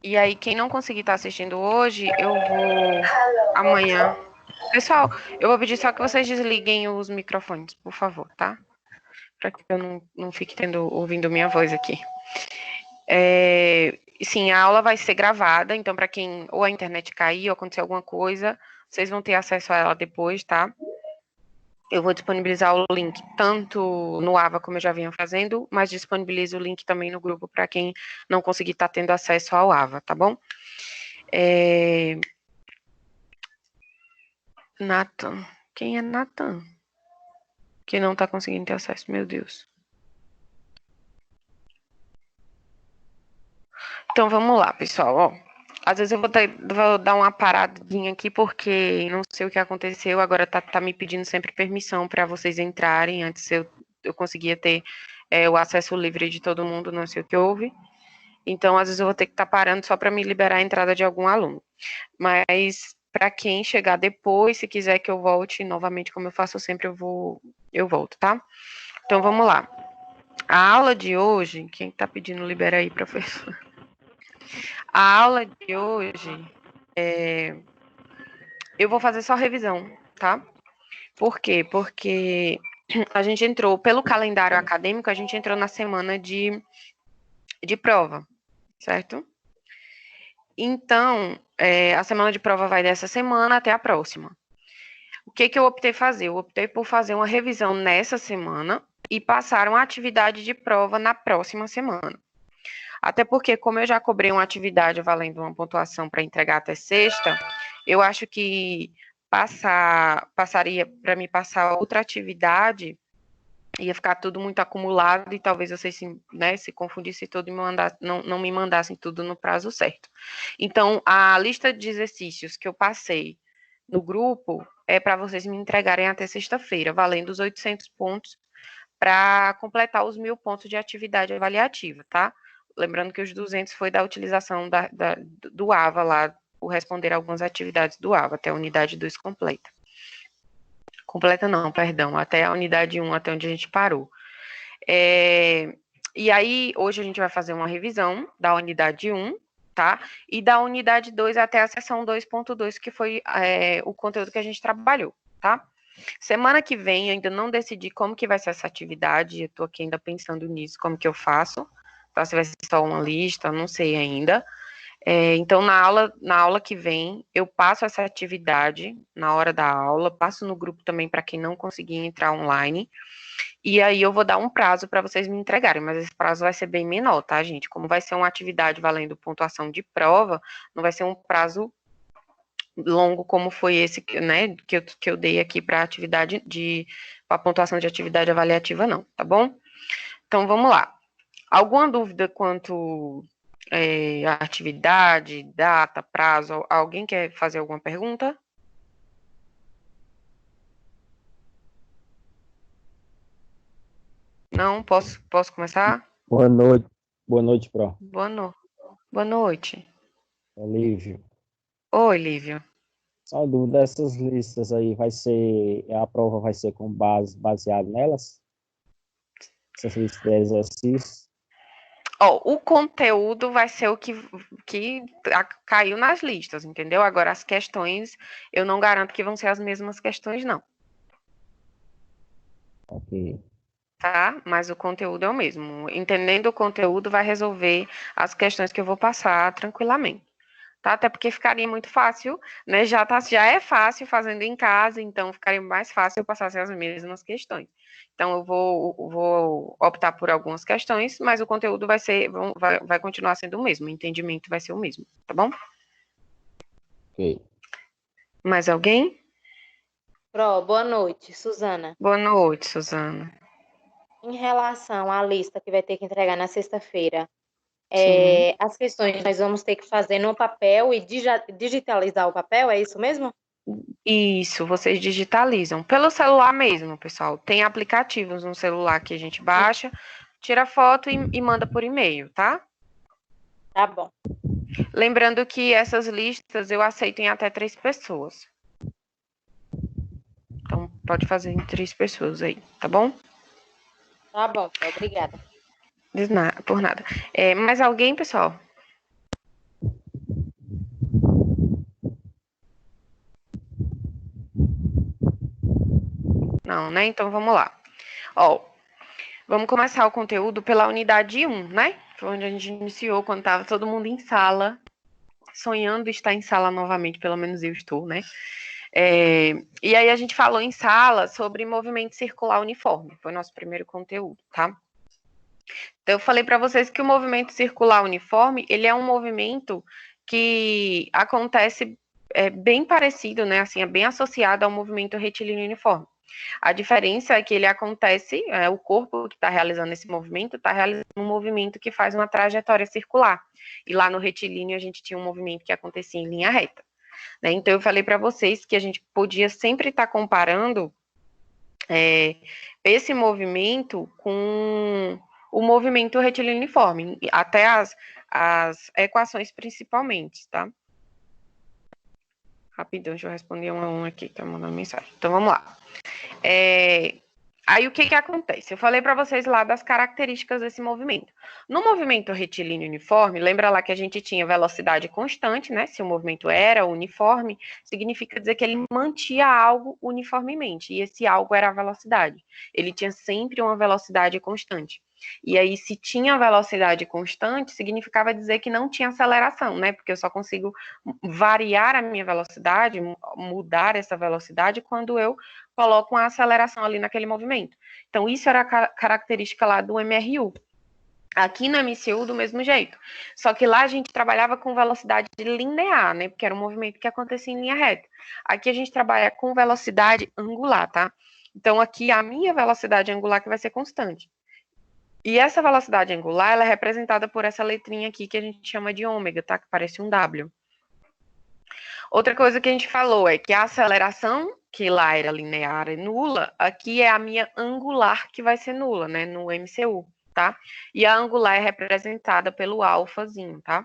E aí, quem não conseguir estar assistindo hoje, eu vou amanhã. Pessoal, eu vou pedir só que vocês desliguem os microfones, por favor, tá? Para que eu não fique ouvindo minha voz aqui. Sim, a aula vai ser gravada, então para quem ou a internet cair ou acontecer alguma coisa, vocês vão ter acesso a ela depois, tá? Eu vou disponibilizar o link tanto no AVA, como eu já vinha fazendo, mas disponibilizo o link também no grupo para quem não conseguir estar tendo acesso ao AVA, tá bom? Nathan. Quem é Nathan? Que não está conseguindo ter acesso, meu Deus. Então, vamos lá, pessoal, ó. Às vezes eu vou dar uma paradinha aqui, porque não sei o que aconteceu, agora tá me pedindo sempre permissão para vocês entrarem, antes eu conseguia ter o acesso livre de todo mundo, não sei o que houve. Então, às vezes eu vou ter que estar parando só para me liberar a entrada de algum aluno. Mas, para quem chegar depois, se quiser que eu volte novamente, como eu faço sempre, eu volto, tá? Então, vamos lá. A aula de hoje, quem tá pedindo libera aí, professor? A aula de hoje, eu vou fazer só revisão, tá? Por quê? Porque a gente entrou, pelo calendário acadêmico, a gente entrou na semana de prova, certo? Então, a semana de prova vai dessa semana até a próxima. O que eu optei fazer? Eu optei por fazer uma revisão nessa semana e passar uma atividade de prova na próxima semana. Até porque, como eu já cobrei uma atividade valendo uma pontuação para entregar até sexta, eu acho que passaria para me passar outra atividade, ia ficar tudo muito acumulado e talvez vocês se confundissem tudo e não me mandassem tudo no prazo certo. Então, a lista de exercícios que eu passei no grupo é para vocês me entregarem até sexta-feira, valendo os 800 pontos para completar os 1.000 pontos de atividade avaliativa, tá? Lembrando que os 200 foi da utilização do AVA lá, por responder algumas atividades do AVA, até a unidade 2 completa. Completa não, perdão, até a unidade 1, até onde a gente parou. E aí, hoje a gente vai fazer uma revisão da unidade 1, tá? E da unidade 2 até a seção 2.2, que foi o conteúdo que a gente trabalhou, tá? Semana que vem, eu ainda não decidi como que vai ser essa atividade, eu tô aqui ainda pensando nisso, como que eu faço, tá? Se vai ser só uma lista, não sei ainda. Então, na aula que vem, eu passo essa atividade na hora da aula, passo no grupo também para quem não conseguir entrar online, e aí eu vou dar um prazo para vocês me entregarem, mas esse prazo vai ser bem menor, tá, gente? Como vai ser uma atividade valendo pontuação de prova, não vai ser um prazo longo como foi esse, né, que eu dei aqui para atividade para pontuação de atividade avaliativa, não, tá bom? Então, vamos lá. Alguma dúvida quanto à atividade, data, prazo? Alguém quer fazer alguma pergunta? Não? Posso começar? Boa noite, Pro. Boa noite. Olívio. Oi, Lívia. Só dúvida, dessas listas aí, a prova vai ser baseado nelas? Essas listas de exercícios? O conteúdo vai ser o que caiu nas listas, entendeu? Agora, as questões, eu não garanto que vão ser as mesmas questões, não. Ok. Tá? Mas o conteúdo é o mesmo. Entendendo o conteúdo, vai resolver as questões que eu vou passar tranquilamente. Tá? Até porque ficaria muito fácil, né? Já é fácil fazendo em casa, então ficaria mais fácil eu passar as mesmas questões. Então, eu vou optar por algumas questões, mas o conteúdo vai continuar sendo o mesmo, o entendimento vai ser o mesmo, tá bom? Ok. Mais alguém? Boa noite, Suzana. Boa noite, Suzana. Em relação à lista que vai ter que entregar na sexta-feira, Sim. as questões nós vamos ter que fazer no papel e digitalizar o papel, é isso mesmo? Isso, vocês digitalizam. Pelo celular mesmo, pessoal. Tem aplicativos no celular que a gente baixa, tira foto e manda por e-mail, tá? Tá bom. Lembrando que essas listas eu aceito em até 3 pessoas. Então, pode fazer em 3 pessoas aí, tá bom? Tá bom, obrigada. Por nada. Mais alguém, pessoal? Não, né? Então vamos lá. Ó, vamos começar o conteúdo pela unidade 1, né? Foi onde a gente iniciou, quando estava todo mundo em sala, sonhando estar em sala novamente, pelo menos eu estou, né? E aí a gente falou em sala sobre movimento circular uniforme, foi nosso primeiro conteúdo, tá? Então eu falei para vocês que o movimento circular uniforme, ele é um movimento que acontece bem parecido, né? Assim, é bem associado ao movimento retilíneo uniforme. A diferença é que ele acontece, o corpo que está realizando esse movimento está realizando um movimento que faz uma trajetória circular. E lá no retilíneo a gente tinha um movimento que acontecia em linha reta. Né? Então eu falei para vocês que a gente podia sempre estar comparando esse movimento com o movimento retilíneo uniforme, até as equações principalmente, tá? Rapidão, deixa eu responder um a um aqui, tá mandando mensagem. Então, vamos lá. Aí, o que acontece? Eu falei para vocês lá das características desse movimento. No movimento retilíneo uniforme, lembra lá que a gente tinha velocidade constante, né? Se o movimento era uniforme, significa dizer que ele mantinha algo uniformemente, e esse algo era a velocidade. Ele tinha sempre uma velocidade constante. E aí, se tinha velocidade constante, significava dizer que não tinha aceleração, né? Porque eu só consigo variar a minha velocidade, mudar essa velocidade, quando eu coloco uma aceleração ali naquele movimento. Então, isso era a característica lá do MRU. Aqui no MCU, do mesmo jeito. Só que lá a gente trabalhava com velocidade linear, né? Porque era um movimento que acontecia em linha reta. Aqui a gente trabalha com velocidade angular, tá? Então, aqui a minha velocidade angular que vai ser constante. E essa velocidade angular, ela é representada por essa letrinha aqui que a gente chama de ômega, tá? Que parece um W. Outra coisa que a gente falou é que a aceleração, que lá era linear e nula, aqui é a minha angular que vai ser nula, né? No MCU, tá? E a angular é representada pelo alfazinho, tá?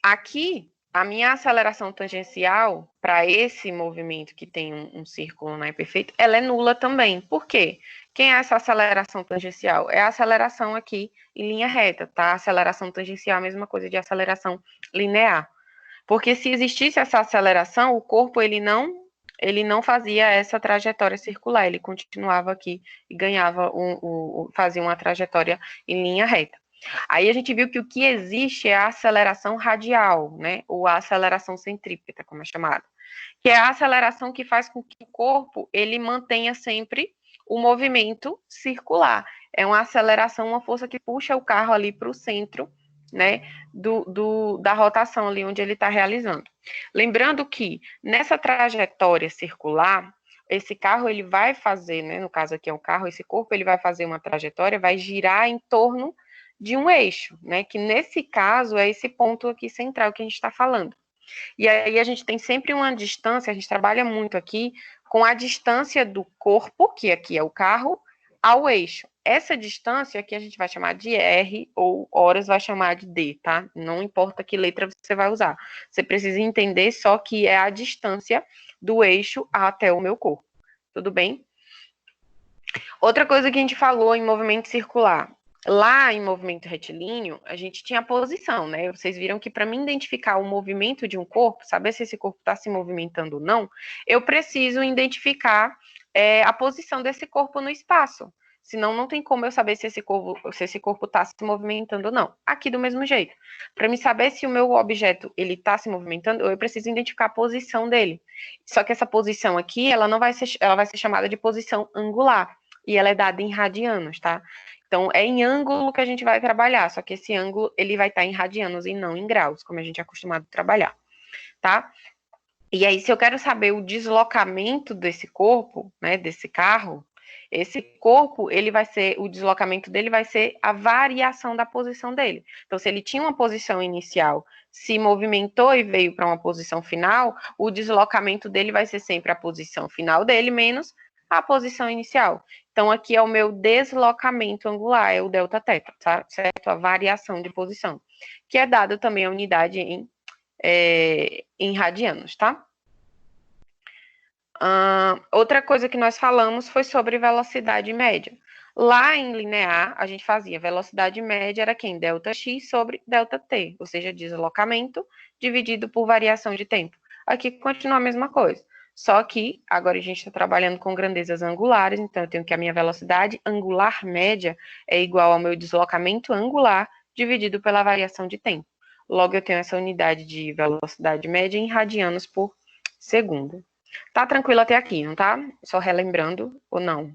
Aqui, a minha aceleração tangencial para esse movimento que tem um círculo, né, perfeito, ela é nula também. Por quê? Quem é essa aceleração tangencial? É a aceleração aqui em linha reta, tá? Aceleração tangencial é a mesma coisa de aceleração linear. Porque se existisse essa aceleração, o corpo ele não fazia essa trajetória circular, ele continuava aqui e ganhava fazia uma trajetória em linha reta. Aí a gente viu que o que existe é a aceleração radial, né? Ou a aceleração centrípeta, como é chamada, que é a aceleração que faz com que o corpo ele mantenha sempre o movimento circular. É uma aceleração, uma força que puxa o carro ali para o centro, né, da rotação ali onde ele está realizando. Lembrando que nessa trajetória circular, esse carro ele vai fazer, né, no caso aqui é um carro, esse corpo ele vai fazer uma trajetória, vai girar em torno de um eixo, né, que nesse caso é esse ponto aqui central que a gente está falando. E aí a gente tem sempre uma distância, a gente trabalha muito aqui com a distância do corpo, que aqui é o carro, ao eixo. Essa distância aqui a gente vai chamar de R, ou horas vai chamar de D, tá? Não importa que letra você vai usar. Você precisa entender só que é a distância do eixo até o meu corpo. Tudo bem? Outra coisa que a gente falou em movimento circular. Lá em movimento retilíneo, a gente tinha a posição, né? Vocês viram que para mim identificar o movimento de um corpo, saber se esse corpo está se movimentando ou não, eu preciso identificar a posição desse corpo no espaço. Senão, não tem como eu saber se esse corpo está se movimentando ou não. Aqui, do mesmo jeito. Para me saber se o meu objeto ele está se movimentando, eu preciso identificar a posição dele. Só que essa posição aqui, ela vai ser chamada de posição angular. E ela é dada em radianos, tá? Então, é em ângulo que a gente vai trabalhar, só que esse ângulo, ele vai estar em radianos e não em graus, como a gente é acostumado a trabalhar, tá? E aí, se eu quero saber o deslocamento desse corpo, né, desse carro, esse corpo, o deslocamento dele vai ser a variação da posição dele. Então, se ele tinha uma posição inicial, se movimentou e veio para uma posição final, o deslocamento dele vai ser sempre a posição final dele menos a posição inicial. Então, aqui é o meu deslocamento angular, é o delta θ, tá? Certo? A variação de posição, que é dado também a unidade em radianos, tá? Outra coisa que nós falamos foi sobre velocidade média. Lá em linear, a gente fazia velocidade média era quem? Δx sobre Δt, ou seja, deslocamento dividido por variação de tempo. Aqui continua a mesma coisa. Só que agora a gente está trabalhando com grandezas angulares, então eu tenho que a minha velocidade angular média é igual ao meu deslocamento angular dividido pela variação de tempo. Logo, eu tenho essa unidade de velocidade média em radianos por segundo. Tá tranquilo até aqui, não tá? Só relembrando ou não?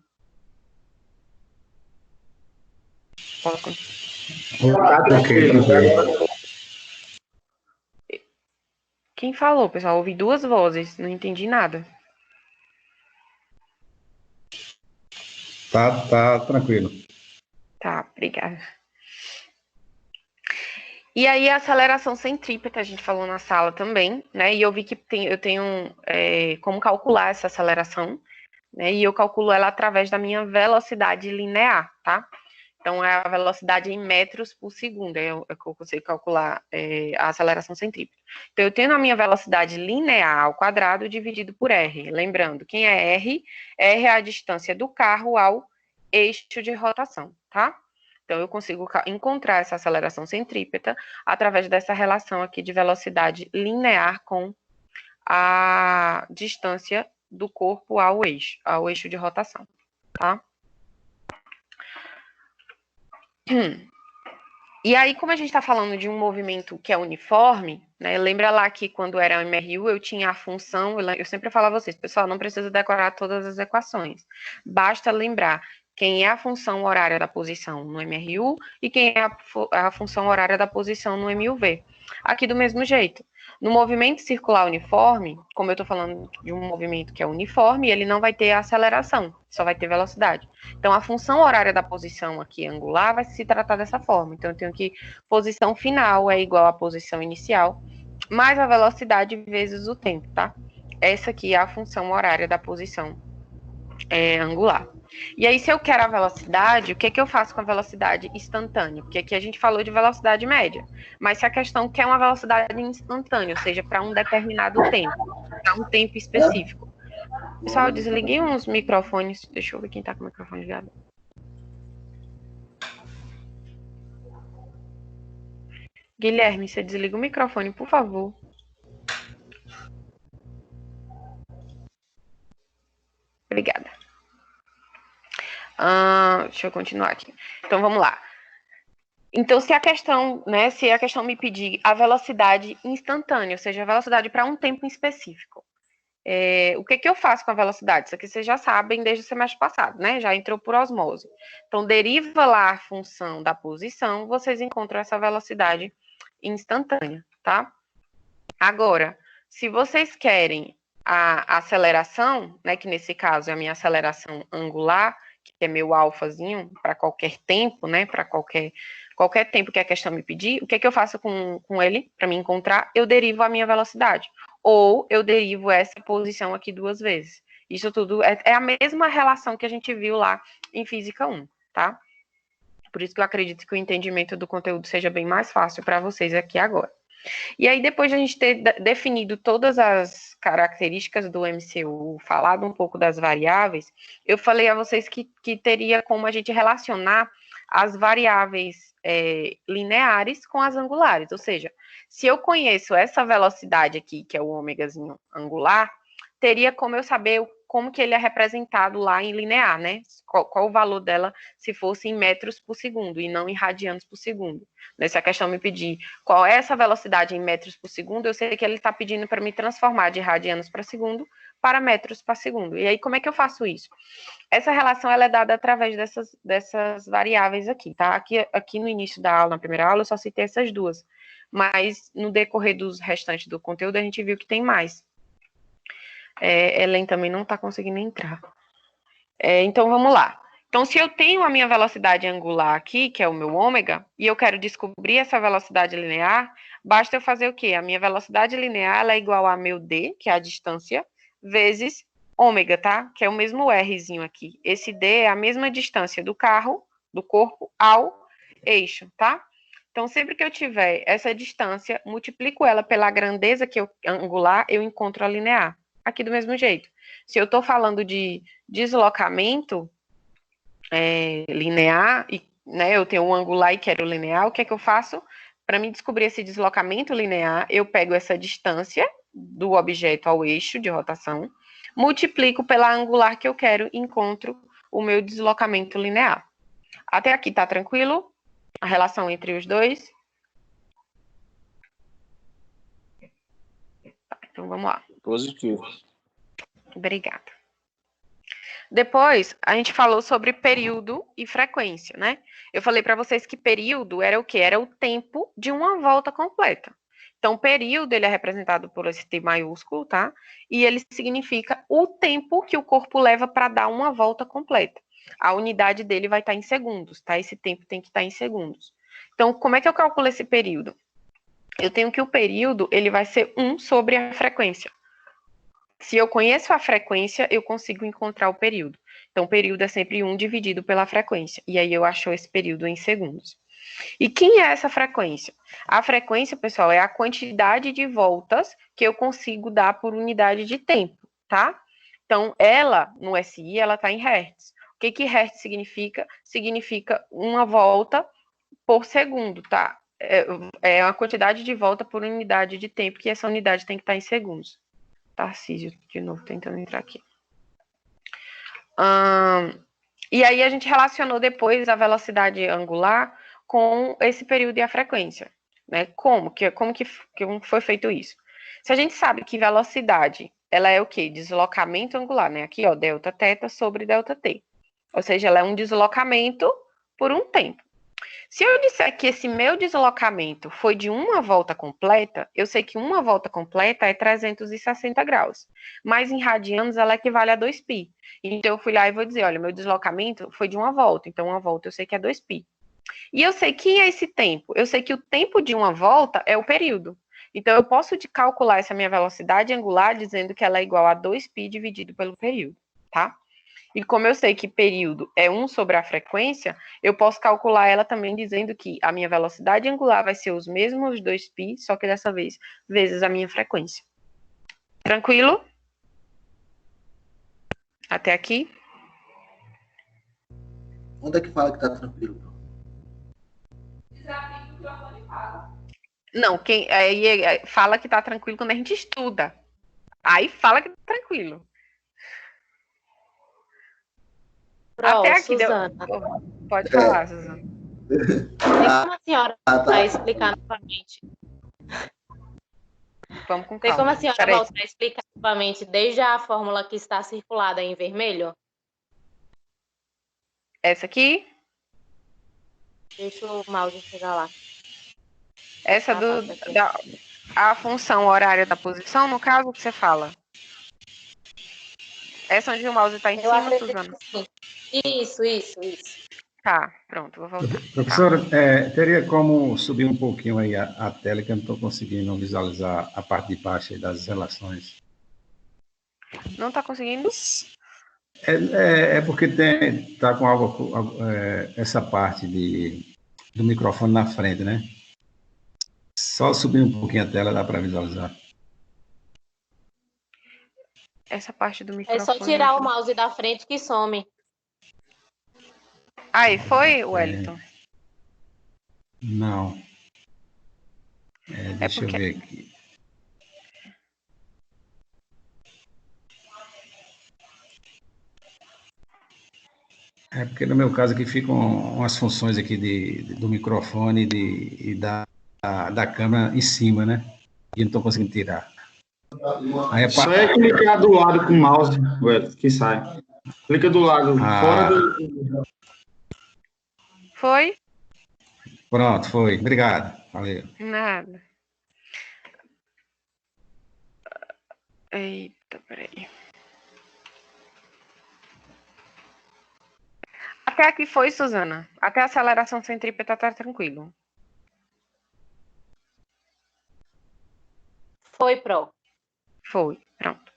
Tranquilo. Quem falou, pessoal? Ouvi duas vozes, não entendi nada. Tá tranquilo. Tá, obrigada. E aí, a aceleração centrípeta, a gente falou na sala também, né? E eu vi que eu tenho como calcular essa aceleração, né? E eu calculo ela através da minha velocidade linear, tá? Então, é a velocidade em metros por segundo, é que eu consigo calcular a aceleração centrípeta. Então, eu tenho a minha velocidade linear ao quadrado dividido por R. Lembrando, quem é R? R é a distância do carro ao eixo de rotação, tá? Então, eu consigo encontrar essa aceleração centrípeta através dessa relação aqui de velocidade linear com a distância do corpo ao eixo de rotação, tá? E aí, como a gente está falando de um movimento que é uniforme, né? Lembra lá que quando era MRU eu tinha a função, eu sempre falava a vocês, pessoal, não precisa decorar todas as equações, basta lembrar quem é a função horária da posição no MRU e quem é a função horária da posição no MUV. Aqui do mesmo jeito. No movimento circular uniforme, como eu estou falando de um movimento que é uniforme, ele não vai ter aceleração, só vai ter velocidade. Então, a função horária da posição aqui angular vai se tratar dessa forma. Então, eu tenho que posição final é igual à posição inicial, mais a velocidade vezes o tempo, tá? Essa aqui é a função horária da posição angular. E aí, se eu quero a velocidade, o que eu faço com a velocidade instantânea? Porque aqui a gente falou de velocidade média. Mas se a questão quer uma velocidade instantânea, ou seja, para um determinado tempo, para um tempo específico. Pessoal, eu desliguei uns microfones. Deixa eu ver quem tá com o microfone ligado. Guilherme, você desliga o microfone, por favor. Obrigada. Deixa eu continuar aqui. Então, vamos lá. Então, se a questão me pedir a velocidade instantânea, ou seja, a velocidade para um tempo específico, o que eu faço com a velocidade? Isso aqui vocês já sabem desde o semestre passado, né? Já entrou por osmose. Então, deriva lá a função da posição, vocês encontram essa velocidade instantânea, tá? Agora, se vocês querem a aceleração, né, que nesse caso é a minha aceleração angular, que é meu alfazinho, para qualquer tempo, né, para qualquer tempo que a questão me pedir, o que eu faço com ele, para me encontrar? Eu derivo a minha velocidade, ou eu derivo essa posição aqui duas vezes. Isso tudo é a mesma relação que a gente viu lá em Física 1, tá? Por isso que eu acredito que o entendimento do conteúdo seja bem mais fácil para vocês aqui agora. E aí, depois de a gente ter definido todas as características do MCU, falado um pouco das variáveis, eu falei a vocês que teria como a gente relacionar as variáveis lineares com as angulares. Ou seja, se eu conheço essa velocidade aqui, que é o ômegazinho angular, teria como eu saber como que ele é representado lá em linear, né? Qual o valor dela se fosse em metros por segundo e não em radianos por segundo. Se a questão me pedir qual é essa velocidade em metros por segundo, eu sei que ele está pedindo para me transformar de radianos para segundo para metros para segundo. E aí, como é que eu faço isso? Essa relação ela é dada através dessas variáveis aqui, tá? Aqui no início da aula, na primeira aula, eu só citei essas duas. Mas no decorrer dos restantes do conteúdo, a gente viu que tem mais. Ellen também não está conseguindo entrar. Então, vamos lá. Então, se eu tenho a minha velocidade angular aqui, que é o meu ômega, e eu quero descobrir essa velocidade linear, basta eu fazer o quê? A minha velocidade linear ela é igual a meu d, que é a distância, vezes ômega, tá? Que é o mesmo Rzinho aqui. Esse d é a mesma distância do corpo, ao eixo, tá? Então, sempre que eu tiver essa distância, multiplico ela pela grandeza angular, eu encontro a linear. Aqui do mesmo jeito. Se eu estou falando de deslocamento, linear, e, né, eu tenho um angular e quero linear, o que é que eu faço? Para mim descobrir esse deslocamento linear, eu pego essa distância do objeto ao eixo de rotação, multiplico pela angular que eu quero e encontro o meu deslocamento linear. Até aqui tá tranquilo? A relação entre os dois? Tá, então vamos lá. Positivo. Obrigada. Depois, a gente falou sobre período e frequência, né? Eu falei para vocês que período era o quê? Era o tempo de uma volta completa. Então, o período, ele é representado por esse T maiúsculo, tá? E ele significa o tempo que o corpo leva para dar uma volta completa. A unidade dele vai estar em segundos, tá? Esse tempo tem que estar em segundos. Então, como é que eu calculo esse período? Eu tenho que o período, ele vai ser 1 sobre a frequência. Se eu conheço a frequência, eu consigo encontrar o período. Então, o período é sempre 1 dividido pela frequência. E aí eu acho esse período em segundos. E quem é essa frequência? A frequência, pessoal, é a quantidade de voltas que eu consigo dar por unidade de tempo, tá? Então, ela, no SI, ela está em hertz. O que hertz significa? Significa uma volta por segundo, tá? É a quantidade de volta por unidade de tempo, que essa unidade tem que estar em segundos. Tarcísio, de novo, tentando entrar aqui. E aí a gente relacionou depois a velocidade angular com esse período e a frequência, né? Como que foi feito isso? Se a gente sabe que velocidade, ela é o quê? Deslocamento angular, né? Aqui, ó, delta θ sobre delta t. Ou seja, ela é um deslocamento por um tempo. Se eu disser que esse meu deslocamento foi de uma volta completa, eu sei que uma volta completa é 360 graus. Mas em radianos ela equivale a 2π. Então eu fui lá e vou dizer, olha, meu deslocamento foi de uma volta. Então uma volta eu sei que é 2π. E eu sei que é esse tempo. Eu sei que o tempo de uma volta é o período. Então eu posso calcular essa minha velocidade angular dizendo que ela é igual a 2π dividido pelo período, tá? E como eu sei que período é 1 sobre a frequência, eu posso calcular ela também dizendo que a minha velocidade angular vai ser os mesmos 2π, só que dessa vez, vezes a minha frequência. Tranquilo? Até aqui? Onde é que fala que tá tranquilo? Não, quem aí fala que tá tranquilo quando a gente estuda. Aí fala que tá tranquilo. Até aqui Suzana. Pode falar, Suzana. Tem como a senhora voltar a explicar novamente? Vamos com calma. Tem como a senhora voltar a explicar novamente desde a fórmula que está circulada em vermelho? Essa aqui? Deixa o mouse chegar lá. Essa a função horária da posição, no caso, que você fala? Essa onde o mouse está em cima, Suzana? Sim. Isso. Tá, pronto, vou voltar. Professora, teria como subir um pouquinho aí a tela, que eu não estou conseguindo visualizar a parte de baixo aí das relações. Não está conseguindo? É porque está com algo, essa parte do microfone na frente, né? Só subir um pouquinho a tela dá para visualizar. Essa parte do microfone. É só tirar o mouse da frente que some. Aí, foi, Wellington? Não. Deixa eu ver aqui. É porque no meu caso aqui ficam umas funções aqui do microfone e da câmera em cima, né? E eu não estou conseguindo tirar. Aí Só é clicar do lado com o mouse, que sai. Clica do lado, fora do... Foi? Pronto, foi. Obrigado. Valeu. Nada. Eita, peraí. Até aqui foi, Suzana? Até a aceleração centrípeta tá tranquilo? Foi, Pro. Foi, pronto.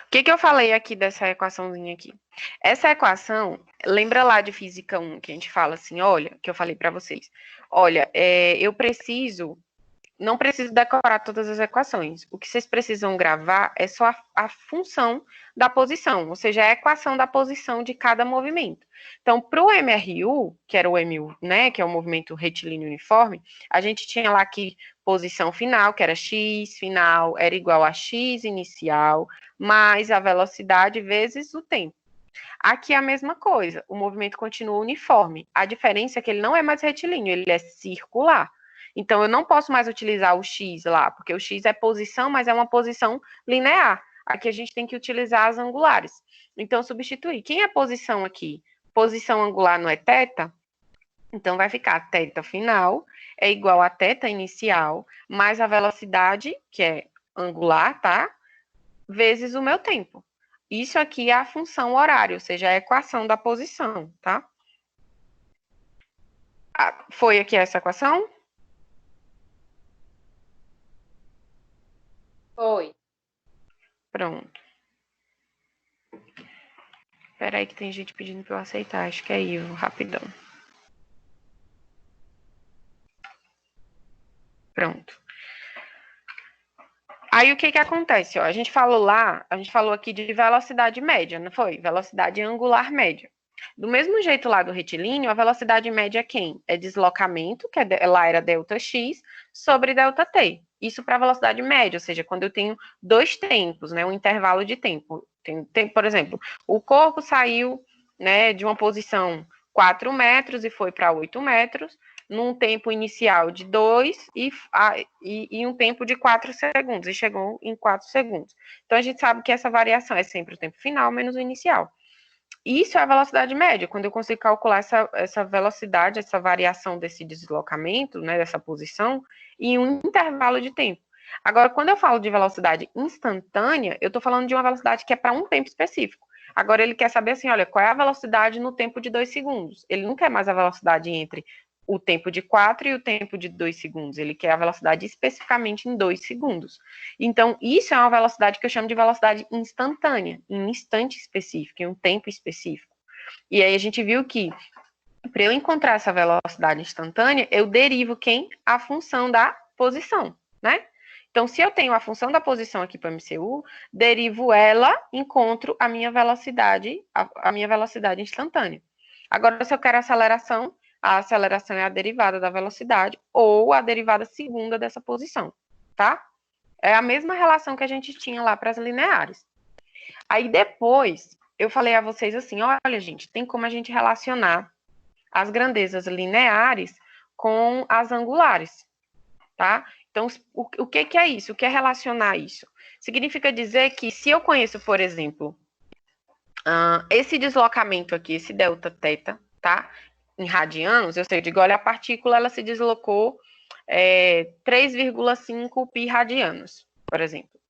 O que eu falei aqui dessa equaçãozinha aqui? Essa equação, lembra lá de Física 1, que a gente fala assim, olha, que eu falei para vocês. Olha, eu preciso, não preciso decorar todas as equações. O que vocês precisam gravar é só a função da posição, ou seja, a equação da posição de cada movimento. Então, para o MRU, que era o MU, né, que é o movimento retilíneo uniforme, a gente tinha lá que posição final, que era x final, era igual a x inicial, mais a velocidade vezes o tempo. Aqui é a mesma coisa, o movimento continua uniforme. A diferença é que ele não é mais retilíneo, ele é circular. Então, eu não posso mais utilizar o x lá, porque o x é posição, mas é uma posição linear. Aqui a gente tem que utilizar as angulares. Então, substituir. Quem é posição aqui? Posição angular não é θ? Então, vai ficar θ final é igual a θ inicial, mais a velocidade, que é angular, tá? Vezes o meu tempo. Isso aqui é a função horário, ou seja, a equação da posição, tá? Foi aqui essa equação? Foi. Pronto. Espera aí que tem gente pedindo para eu aceitar. Acho que é Ivo, rapidão. Pronto. Aí o que que acontece? Ó, a gente falou aqui de velocidade média, não foi? Velocidade angular média. Do mesmo jeito lá do retilíneo, a velocidade média é quem? É deslocamento, que lá era ΔX, sobre ΔT. Isso para a velocidade média, ou seja, quando eu tenho dois tempos, né, um intervalo de tempo. Por exemplo, o corpo saiu, né, de uma posição 4 metros e foi para 8 metros, num tempo inicial de 2 e um tempo de 4 segundos, e chegou em 4 segundos. Então, a gente sabe que essa variação é sempre o tempo final menos o inicial. Isso é a velocidade média, quando eu consigo calcular essa velocidade, essa variação desse deslocamento, né, dessa posição, em um intervalo de tempo. Agora, quando eu falo de velocidade instantânea, eu estou falando de uma velocidade que é para um tempo específico. Agora, ele quer saber assim, olha, qual é a velocidade no tempo de 2 segundos? Ele não quer mais a velocidade entre o tempo de 4 e o tempo de 2 segundos. Ele quer a velocidade especificamente em 2 segundos. Então, isso é uma velocidade que eu chamo de velocidade instantânea, em um instante específico, em um tempo específico. E aí a gente viu que, para eu encontrar essa velocidade instantânea, eu derivo quem? A função da posição, né? Então, se eu tenho a função da posição aqui para o MCU, derivo ela, encontro a minha velocidade, a minha velocidade instantânea. Agora, se eu quero aceleração, a aceleração é a derivada da velocidade ou a derivada segunda dessa posição, tá? É a mesma relação que a gente tinha lá para as lineares. Aí depois, eu falei a vocês assim, olha, gente, tem como a gente relacionar as grandezas lineares com as angulares, tá? Então, o que é isso? O que é relacionar isso? Significa dizer que se eu conheço, por exemplo, esse deslocamento aqui, esse Δθ, tá? Em radianos, eu sei, eu digo, olha, a partícula ela se deslocou 3,5 pi radianos, por exemplo.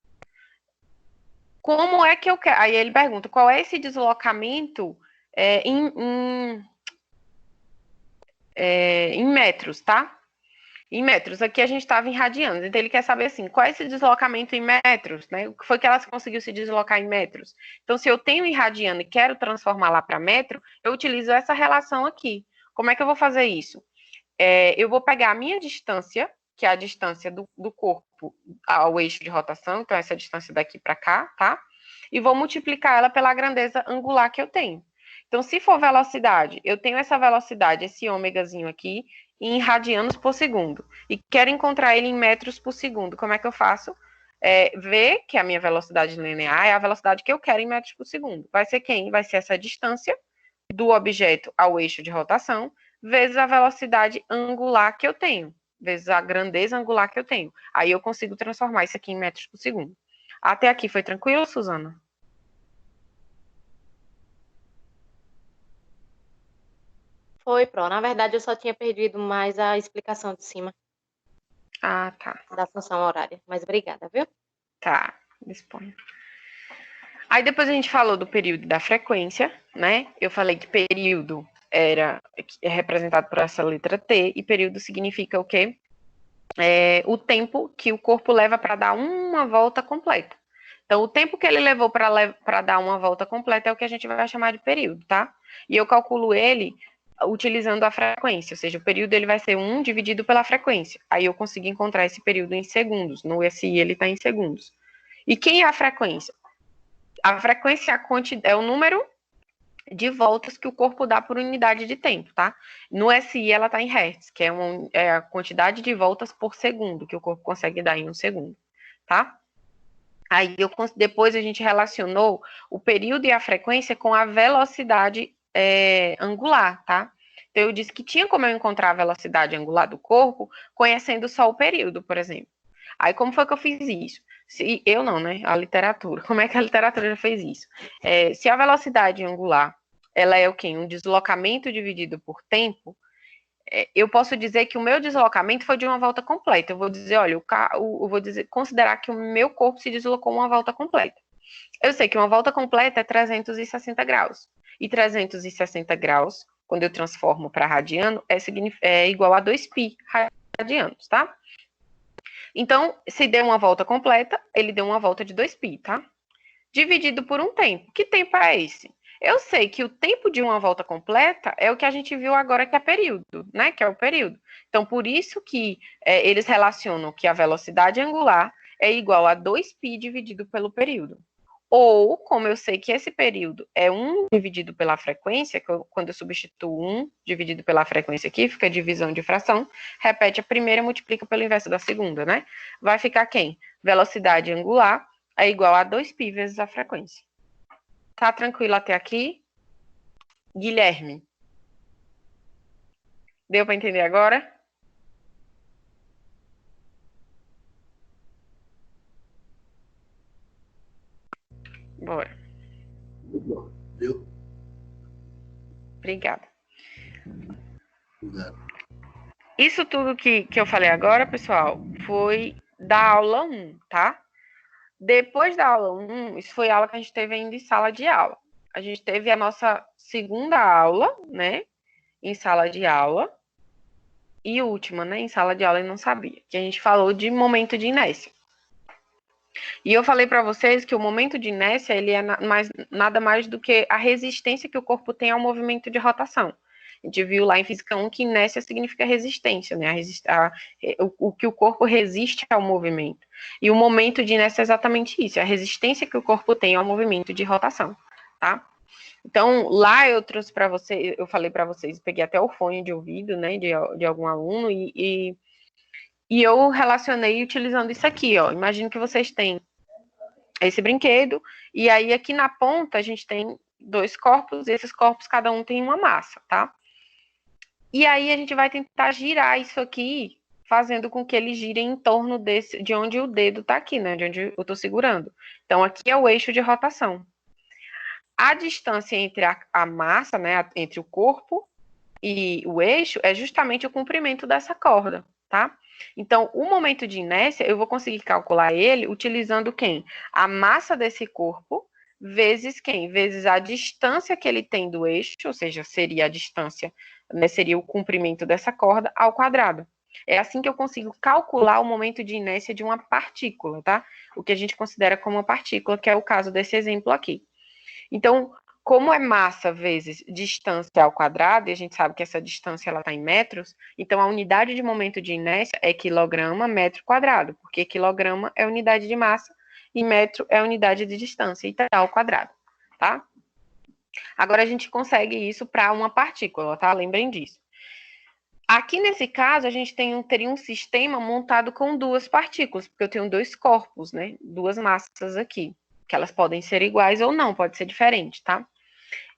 Como é que eu quero? Aí ele pergunta, qual é esse deslocamento em metros, tá? Em metros, aqui a gente estava em radianos, então ele quer saber assim, qual é esse deslocamento em metros, né? O que foi que ela conseguiu se deslocar em metros? Então, se eu tenho em radiano e quero transformar lá para metro, eu utilizo essa relação aqui. Como é que eu vou fazer isso? Eu vou pegar a minha distância, que é a distância do corpo ao eixo de rotação, então essa distância daqui para cá, tá? E vou multiplicar ela pela grandeza angular que eu tenho. Então, se for velocidade, eu tenho essa velocidade, esse ômegazinho aqui, em radianos por segundo, e quero encontrar ele em metros por segundo. Como é que eu faço? V, que é a minha velocidade linear, é a velocidade que eu quero em metros por segundo. Vai ser quem? Vai ser essa distância do objeto ao eixo de rotação, vezes a velocidade angular que eu tenho, vezes a grandeza angular que eu tenho. Aí eu consigo transformar isso aqui em metros por segundo. Até aqui foi tranquilo, Suzana? Foi, Pro. Na verdade, eu só tinha perdido mais a explicação de cima Ah, tá. da função horária. Mas obrigada, viu? Tá, disponha. Aí depois a gente falou do período e da frequência, né? Eu falei que período é representado por essa letra T, e período significa o quê? O tempo que o corpo leva para dar uma volta completa. Então, o tempo que ele levou para dar uma volta completa é o que a gente vai chamar de período, tá? E eu calculo ele utilizando a frequência, ou seja, o período ele vai ser 1 dividido pela frequência. Aí eu consigo encontrar esse período em segundos. No SI ele está em segundos. E quem é a frequência? A frequência é o número de voltas que o corpo dá por unidade de tempo, tá? No SI ela está em hertz, que é a quantidade de voltas por segundo que o corpo consegue dar em um segundo, tá? Aí depois a gente relacionou o período e a frequência com a velocidade angular, tá? Então eu disse que tinha como eu encontrar a velocidade angular do corpo conhecendo só o período, por exemplo. Aí como foi que eu fiz isso? Eu não, né? A literatura. Como é que a literatura já fez isso? Se a velocidade angular ela é o quê? Um deslocamento dividido por tempo, eu posso dizer que o meu deslocamento foi de uma volta completa. Eu vou dizer, olha, considerar que o meu corpo se deslocou uma volta completa. Eu sei que uma volta completa é 360 graus. E 360 graus, quando eu transformo para radiano, é igual a 2π radianos, tá? Então, se deu uma volta completa, ele deu uma volta de 2π, tá? Dividido por um tempo. Que tempo é esse? Eu sei que o tempo de uma volta completa é o que a gente viu agora, que é período, né? Que é o período. Então, por isso que eles relacionam que a velocidade angular é igual a 2π dividido pelo período. Ou, como eu sei que esse período é 1 dividido pela frequência, quando eu substituo 1 dividido pela frequência aqui, fica divisão de fração, repete a primeira e multiplica pelo inverso da segunda, né? Vai ficar quem? Velocidade angular é igual a 2π vezes a frequência. Tá tranquilo até aqui? Guilherme? Deu para entender agora? Bora. Viu? Obrigada. Obrigado. Isso tudo que eu falei agora, pessoal, foi da aula 1, tá? Depois da aula 1, isso foi aula que a gente teve ainda em sala de aula. A gente teve a nossa segunda aula, né? Em sala de aula. E última, né? Em sala de aula eu não sabia. Que a gente falou de momento de inércia. E eu falei para vocês que o momento de inércia, ele é nada mais do que a resistência que o corpo tem ao movimento de rotação. A gente viu lá em Física 1 que inércia significa resistência, né? O que o corpo resiste ao movimento. E o momento de inércia é exatamente isso, é a resistência que o corpo tem ao movimento de rotação, tá? Então, lá eu trouxe para vocês, eu falei para vocês, peguei até o fone de ouvido, né, de algum aluno, e eu relacionei utilizando isso aqui, ó. Imagino que vocês têm esse brinquedo, e aí aqui na ponta a gente tem 2 corpos, e esses corpos cada um tem uma massa, tá? E aí a gente vai tentar girar isso aqui, fazendo com que ele gire em torno de onde o dedo tá aqui, né, de onde eu tô segurando. Então aqui é o eixo de rotação. A distância entre a massa, né, entre o corpo e o eixo, é justamente o comprimento dessa corda, tá? Então, o momento de inércia, eu vou conseguir calcular ele utilizando quem? A massa desse corpo vezes quem? Vezes a distância que ele tem do eixo, ou seja, seria a distância, né, seria o comprimento dessa corda ao quadrado. É assim que eu consigo calcular o momento de inércia de uma partícula, tá? O que a gente considera como uma partícula, que é o caso desse exemplo aqui. Então, como é massa vezes distância ao quadrado, e a gente sabe que essa distância ela está em metros, então a unidade de momento de inércia é quilograma metro quadrado, porque quilograma é unidade de massa e metro é unidade de distância, e tá ao quadrado, tá? Agora a gente consegue isso para uma partícula, tá? Lembrem disso. Aqui nesse caso, a gente teria um sistema montado com 2 partículas, porque eu tenho 2 corpos, né? 2 massas aqui, que elas podem ser iguais ou não, pode ser diferente, tá?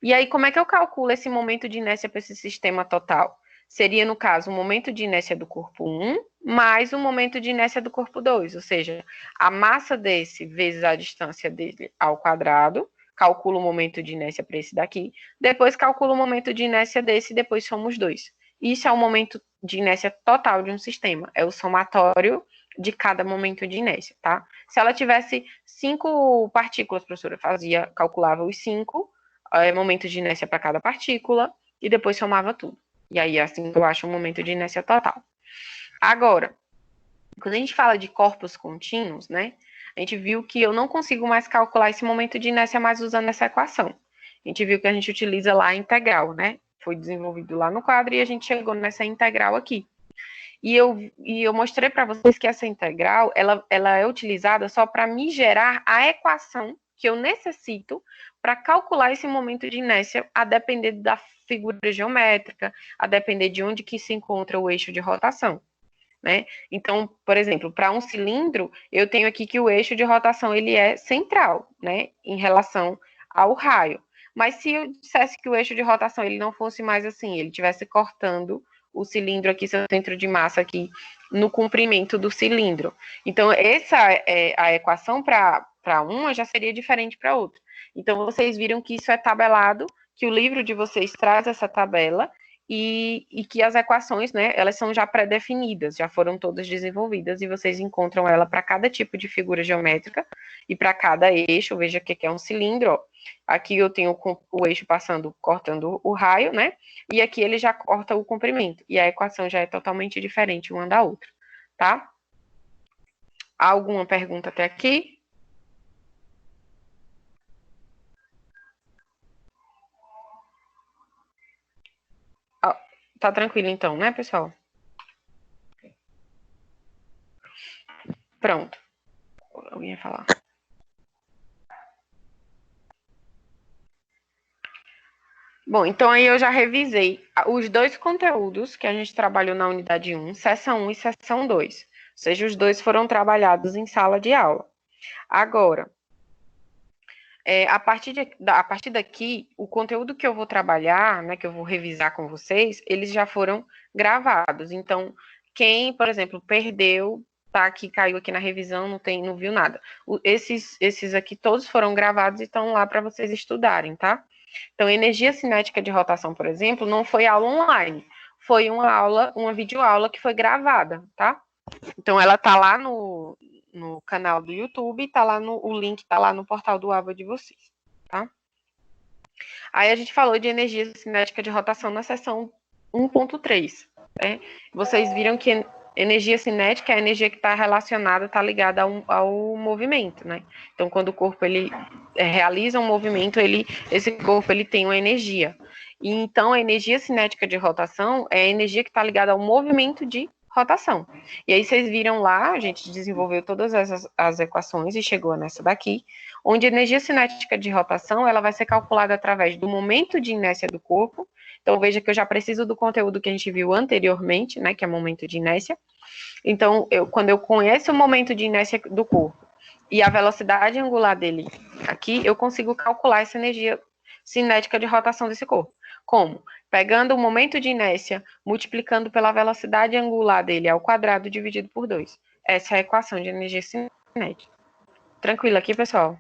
E aí, como é que eu calculo esse momento de inércia para esse sistema total? Seria, no caso, o momento de inércia do corpo 1 mais o momento de inércia do corpo 2, ou seja, a massa desse vezes a distância dele ao quadrado, calculo o momento de inércia para esse daqui, depois calculo o momento de inércia desse e depois somos 2. Isso é o momento de inércia total de um sistema, é o somatório de cada momento de inércia, tá? Se ela tivesse 5 partículas, professora, calculava os 5 momentos de inércia para cada partícula e depois somava tudo. E aí, assim, eu acho um momento de inércia total. Agora, quando a gente fala de corpos contínuos, né, a gente viu que eu não consigo mais calcular esse momento de inércia mais usando essa equação. A gente viu que a gente utiliza lá a integral, né, foi desenvolvido lá no quadro e a gente chegou nessa integral aqui. E eu mostrei para vocês que essa integral, ela é utilizada só para me gerar a equação que eu necessito para calcular esse momento de inércia, a depender da figura geométrica, a depender de onde que se encontra o eixo de rotação, né? Então, por exemplo, para um cilindro, eu tenho aqui que o eixo de rotação ele é central, né, em relação ao raio. Mas se eu dissesse que o eixo de rotação ele não fosse mais assim, ele estivesse cortando o cilindro aqui, seu centro de massa aqui, no comprimento do cilindro. Então, essa é a equação para uma já seria diferente para outra. Então, vocês viram que isso é tabelado, que o livro de vocês traz essa tabela, e que as equações, né, elas são já pré-definidas, já foram todas desenvolvidas, e vocês encontram ela para cada tipo de figura geométrica, e para cada eixo, veja que aqui é um cilindro, ó. Aqui eu tenho o eixo cortando o raio, né? E aqui ele já corta o comprimento. E a equação já é totalmente diferente uma da outra, tá? Alguma pergunta até aqui? Tá tranquilo então, né, pessoal? Pronto. Alguém ia falar. Bom, então aí eu já revisei os dois conteúdos que a gente trabalhou na unidade 1, seção 1 e seção 2. Ou seja, os dois foram trabalhados em sala de aula. Agora, a partir daqui, o conteúdo que eu vou trabalhar, né, que eu vou revisar com vocês, eles já foram gravados. Então, quem, por exemplo, perdeu, tá aqui, caiu aqui na revisão, não viu nada. Esses aqui todos foram gravados e estão lá para vocês estudarem, tá? Então, energia cinética de rotação, por exemplo, não foi aula online, foi uma videoaula que foi gravada, tá? Então, ela tá lá no canal do YouTube, tá lá o link tá lá no portal do AVA de vocês, tá? Aí a gente falou de energia cinética de rotação na seção 1.3, né? Vocês viram que energia cinética é a energia que está relacionada, está ligada ao movimento, né? Então, quando o corpo ele realiza um movimento, esse corpo ele tem uma energia. E então, a energia cinética de rotação é a energia que está ligada ao movimento de rotação. E aí vocês viram lá, a gente desenvolveu todas as equações e chegou nessa daqui, onde a energia cinética de rotação ela vai ser calculada através do momento de inércia do corpo. Então, veja que eu já preciso do conteúdo que a gente viu anteriormente, né, que é momento de inércia. Então, quando eu conheço o momento de inércia do corpo e a velocidade angular dele aqui, eu consigo calcular essa energia cinética de rotação desse corpo. Como? Pegando o momento de inércia, multiplicando pela velocidade angular dele ao quadrado dividido por 2. Essa é a equação de energia cinética. Tranquilo aqui, pessoal?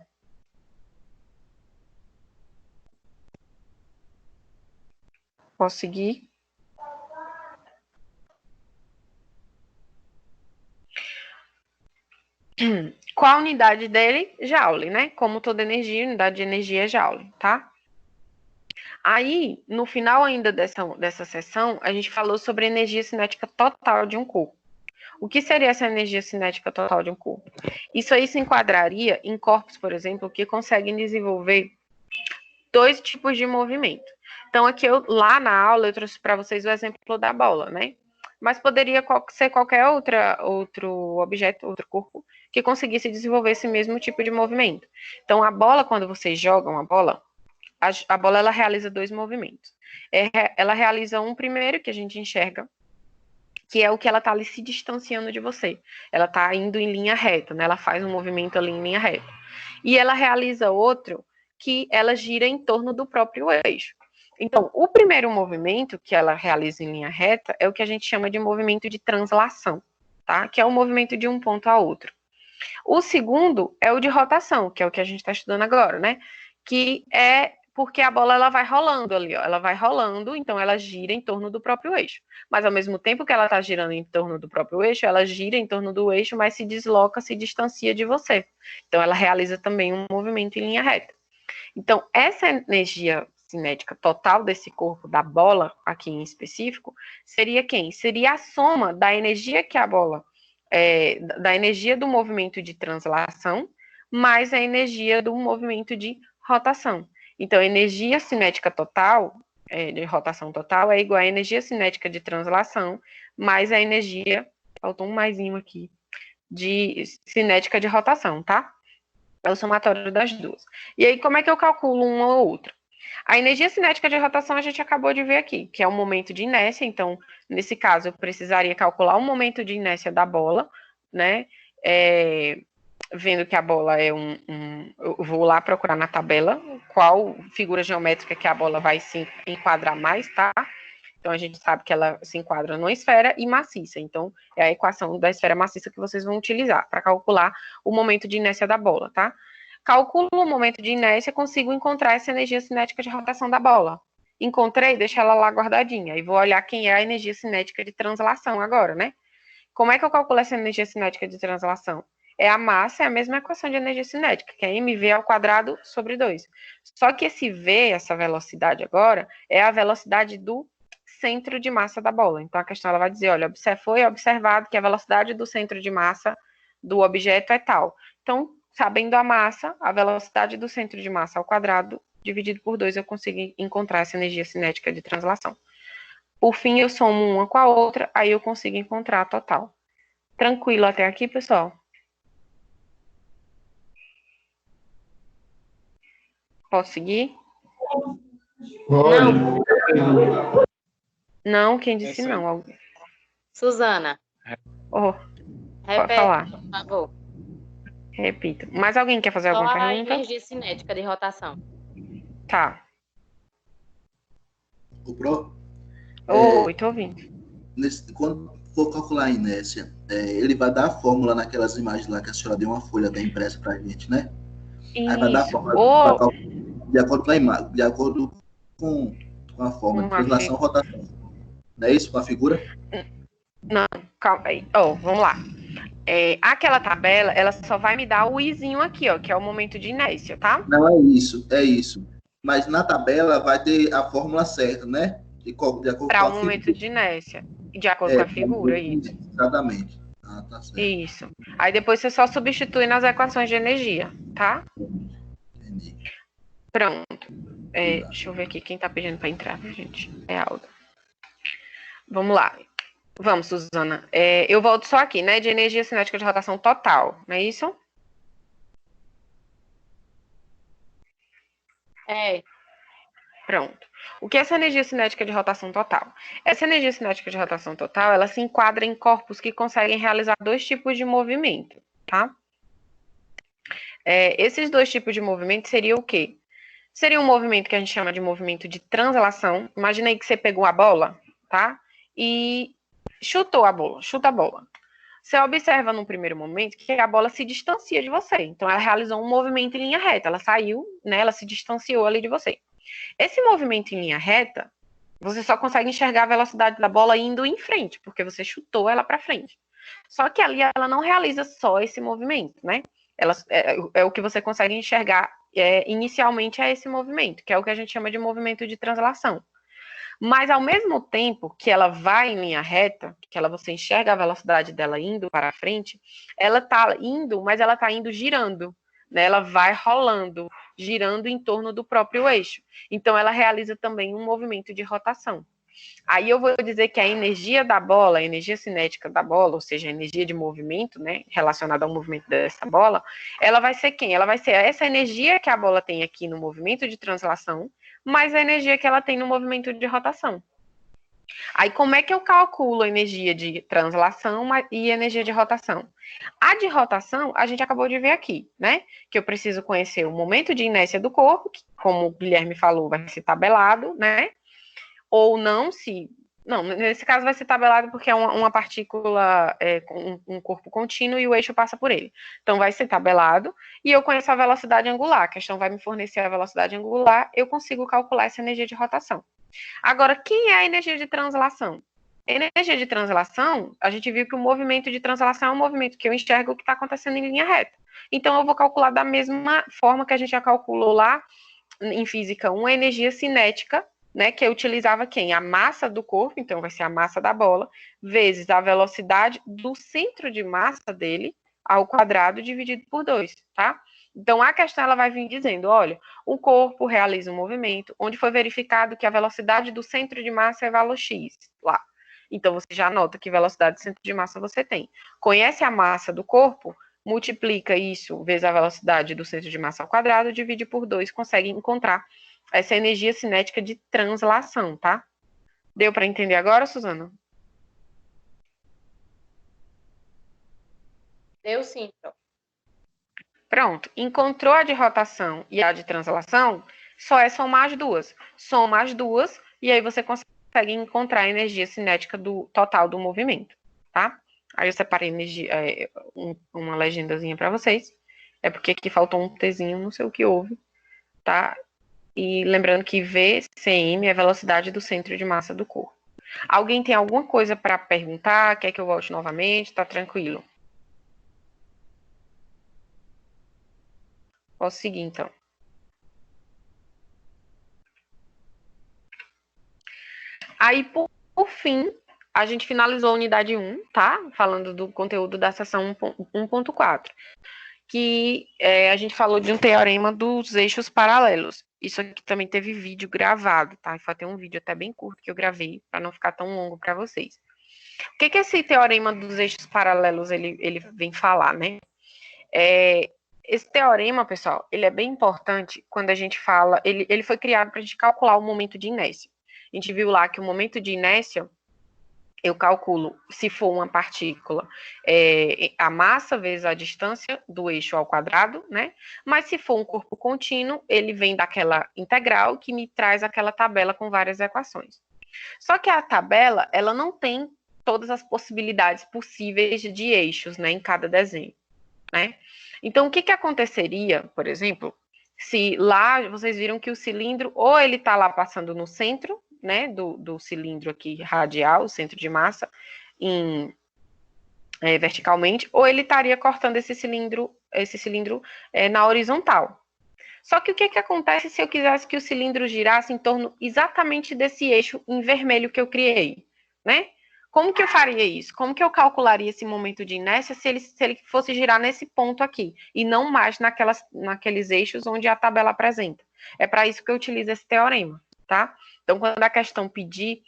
Posso seguir? Qual a unidade dele? Joule, né? Como toda energia, unidade de energia é Joule, tá? Aí, no final ainda dessa sessão, a gente falou sobre a energia cinética total de um corpo. O que seria essa energia cinética total de um corpo? Isso aí se enquadraria em corpos, por exemplo, que conseguem desenvolver dois tipos de movimento. Então, aqui lá na aula eu trouxe para vocês o exemplo da bola, né? Mas poderia ser qualquer outro objeto, outro corpo, que conseguisse desenvolver esse mesmo tipo de movimento. Então, a bola, quando vocês jogam a bola, a bola ela realiza dois movimentos. Ela realiza um primeiro, que a gente enxerga, que é o que ela está ali se distanciando de você. Ela está indo em linha reta, né? Ela faz um movimento ali em linha reta. E ela realiza outro, que ela gira em torno do próprio eixo. Então, o primeiro movimento que ela realiza em linha reta é o que a gente chama de movimento de translação, tá? Que é o movimento de um ponto a outro. O segundo é o de rotação, que é o que a gente está estudando agora, né? Que é porque a bola ela vai rolando ali, ó. Ela vai rolando, então ela gira em torno do próprio eixo. Mas ao mesmo tempo que ela está girando em torno do próprio eixo, ela gira em torno do eixo, mas se desloca, se distancia de você. Então ela realiza também um movimento em linha reta. Então, essa energia cinética total desse corpo, da bola aqui em específico, seria quem? Seria a soma da energia que a bola, da energia do movimento de translação, mais a energia do movimento de rotação. Então, a energia cinética total de rotação total é igual à energia cinética de translação mais a energia, faltou um maisinho aqui, de cinética de rotação, tá? É o somatório das duas. E aí, como é que eu calculo uma ou outra? A energia cinética de rotação a gente acabou de ver aqui, que é o momento de inércia. Então, nesse caso, eu precisaria calcular o momento de inércia da bola, né? Vendo que a bola é eu vou lá procurar na tabela qual figura geométrica que a bola vai se enquadrar mais, tá? Então, a gente sabe que ela se enquadra numa esfera e maciça. Então, é a equação da esfera maciça que vocês vão utilizar para calcular o momento de inércia da bola, tá? Calculo o momento de inércia, consigo encontrar essa energia cinética de rotação da bola. Encontrei, deixo ela lá guardadinha. E vou olhar quem é a energia cinética de translação agora, né? Como é que eu calculo essa energia cinética de translação? É a massa, é a mesma equação de energia cinética, que é mv ao quadrado sobre 2. Só que esse v, essa velocidade agora, é a velocidade do centro de massa da bola. Então, a questão ela vai dizer, olha, foi observado que a velocidade do centro de massa do objeto é tal. Então, sabendo a massa, a velocidade do centro de massa ao quadrado, dividido por 2, eu consigo encontrar essa energia cinética de translação. Por fim, eu somo uma com a outra, aí eu consigo encontrar a total. Tranquilo até aqui, pessoal? Posso seguir? Não. Não, quem disse não? Suzana. Pode Repete, falar. por favor. Repita. Mais alguém quer fazer Só alguma a pergunta? energia cinética de rotação. Tá. O Pro, Oi, tô ouvindo. quando for calcular a inércia, ele vai dar a fórmula naquelas imagens lá que a senhora deu uma folha bem impressa pra gente, né? Aí vai dar a Isso. fórmula de acordo com a imagem, de acordo com a fórmula de translação e rotação. Não é isso? Com a figura? Não, calma aí. Vamos lá. Aquela tabela, ela só vai me dar o izinho aqui, ó, que é o momento de inércia, tá? Não, é isso, é isso. Mas na tabela vai ter a fórmula certa, né? De acordo com Para a o momento figura. de inércia. De acordo com a figura, isso. Exatamente. Ah, tá certo. Isso. Aí depois você só substitui nas equações de energia, tá? Entendi. Pronto. Deixa eu ver aqui quem tá pedindo para entrar, gente. É Alda. Vamos lá. Vamos, Suzana. Eu volto só aqui, né? De energia cinética de rotação total, não é isso? Pronto. O que é essa energia cinética de rotação total? Essa energia cinética de rotação total, ela se enquadra em corpos que conseguem realizar 2 tipos de movimento, tá? Esses 2 tipos de movimento seriam o quê? Seria um movimento que a gente chama de movimento de translação. Imagina aí que você pegou a bola, tá? E chuta a bola. Você observa no primeiro momento que a bola se distancia de você. Então, ela realizou um movimento em linha reta. Ela saiu, né? Ela se distanciou ali de você. Esse movimento em linha reta, você só consegue enxergar a velocidade da bola indo em frente, porque você chutou ela para frente. Só que ali ela não realiza só esse movimento, né? O que você consegue enxergar inicialmente é esse movimento, que é o que a gente chama de movimento de translação. Mas ao mesmo tempo que ela vai em linha reta, que você enxerga a velocidade dela indo para frente, ela está indo, mas ela está indo girando, né? Ela vai rolando, girando em torno do próprio eixo. Então ela realiza também um movimento de rotação. Aí eu vou dizer que a energia da bola, a energia cinética da bola, ou seja, a energia de movimento, né, relacionada ao movimento dessa bola, ela vai ser quem? Ela vai ser essa energia que a bola tem aqui no movimento de translação, mais a energia que ela tem no movimento de rotação. Aí, como é que eu calculo a energia de translação e energia de rotação? A de rotação, a gente acabou de ver aqui, né? Que eu preciso conhecer o momento de inércia do corpo, que, como o Guilherme falou, vai ser tabelado, né? Ou não, Não, nesse caso vai ser tabelado porque é uma partícula com um corpo contínuo e o eixo passa por ele. Então, vai ser tabelado e eu conheço a velocidade angular. A questão vai me fornecer a velocidade angular, eu consigo calcular essa energia de rotação. Agora, quem é a energia de translação? A energia de translação, a gente viu que o movimento de translação é um movimento que eu enxergo que está acontecendo em linha reta. Então, eu vou calcular da mesma forma que a gente já calculou lá em física 1, a energia cinética, né, que eu utilizava quem? A massa do corpo, então vai ser a massa da bola, vezes a velocidade do centro de massa dele ao quadrado dividido por 2, tá? Então, a questão ela vai vir dizendo, olha, o corpo realiza um movimento onde foi verificado que a velocidade do centro de massa é valor x, lá. Então, você já nota que velocidade do centro de massa você tem. Conhece a massa do corpo, multiplica isso vezes a velocidade do centro de massa ao quadrado, divide por 2, consegue encontrar essa energia cinética de translação, tá? Deu para entender agora, Suzana? Deu sim, Pro. Pronto. Encontrou a de rotação e a de translação, só é somar as duas. Soma as duas e aí você consegue encontrar a energia cinética do total do movimento, tá? Aí eu separei uma legendazinha para vocês. É porque aqui faltou um Tzinho, não sei o que houve, tá? E lembrando que VCM é a velocidade do centro de massa do corpo. Alguém tem alguma coisa para perguntar? Quer que eu volte novamente? Tá tranquilo? Posso seguir, então. Aí, por fim, a gente finalizou a unidade 1, tá? Falando do conteúdo da seção 1.4. Que a gente falou de um teorema dos eixos paralelos. Isso aqui também teve vídeo gravado, tá? Vai ter um vídeo até bem curto que eu gravei, para não ficar tão longo para vocês. O que esse teorema dos eixos paralelos ele vem falar, né? Esse teorema, pessoal, ele é bem importante quando a gente fala... Ele foi criado para a gente calcular o momento de inércia. A gente viu lá que o momento de inércia, eu calculo, se for uma partícula, a massa vezes a distância do eixo ao quadrado, né? Mas se for um corpo contínuo, ele vem daquela integral que me traz aquela tabela com várias equações. Só que a tabela, ela não tem todas as possibilidades possíveis de eixos, né, em cada desenho, né? Então, o que aconteceria, por exemplo, se lá vocês viram que o cilindro, ou ele está lá passando no centro, né, do cilindro aqui radial, o centro de massa, verticalmente, ou ele estaria cortando esse cilindro na horizontal. Só que o que acontece se eu quisesse que o cilindro girasse em torno exatamente desse eixo em vermelho que eu criei, né? Como que eu faria isso? Como que eu calcularia esse momento de inércia se ele fosse girar nesse ponto aqui, e não mais naqueles eixos onde a tabela apresenta? É para isso que eu utilizo esse teorema, tá? Então, quando a questão pedir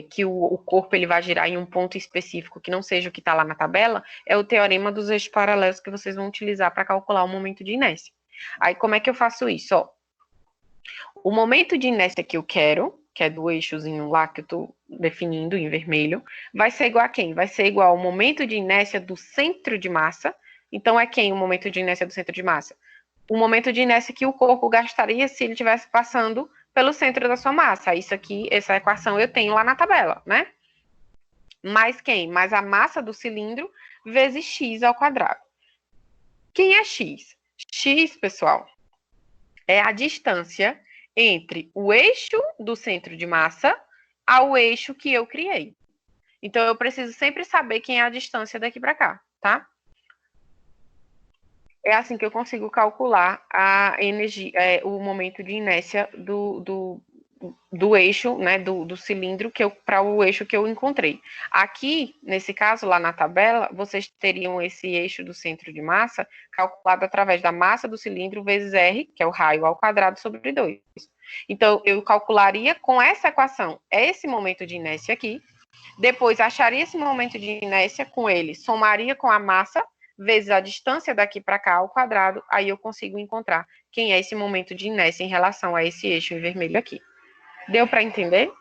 que o corpo ele vai girar em um ponto específico que não seja o que está lá na tabela, é o teorema dos eixos paralelos que vocês vão utilizar para calcular o momento de inércia. Aí, como é que eu faço isso? Ó, o momento de inércia que eu quero, que é do eixozinho lá que eu estou definindo em vermelho, vai ser igual a quem? Vai ser igual ao momento de inércia do centro de massa. Então, é quem o momento de inércia do centro de massa? O momento de inércia que o corpo gastaria se ele estivesse passando pelo centro da sua massa. Isso aqui, essa equação eu tenho lá na tabela, né? Mais quem? Mais a massa do cilindro vezes x ao quadrado. Quem é x? X, pessoal, é a distância entre o eixo do centro de massa ao eixo que eu criei. Então, eu preciso sempre saber quem é a distância daqui para cá, tá? É assim que eu consigo calcular a energia, o momento de inércia do eixo, né, do cilindro para o eixo que eu encontrei. Aqui, nesse caso, lá na tabela, vocês teriam esse eixo do centro de massa calculado através da massa do cilindro vezes R, que é o raio ao quadrado, sobre 2. Então, eu calcularia com essa equação esse momento de inércia aqui, depois acharia esse momento de inércia com ele, somaria com a massa, vezes a distância daqui para cá ao quadrado, aí eu consigo encontrar quem é esse momento de inércia em relação a esse eixo em vermelho aqui. Deu para entender?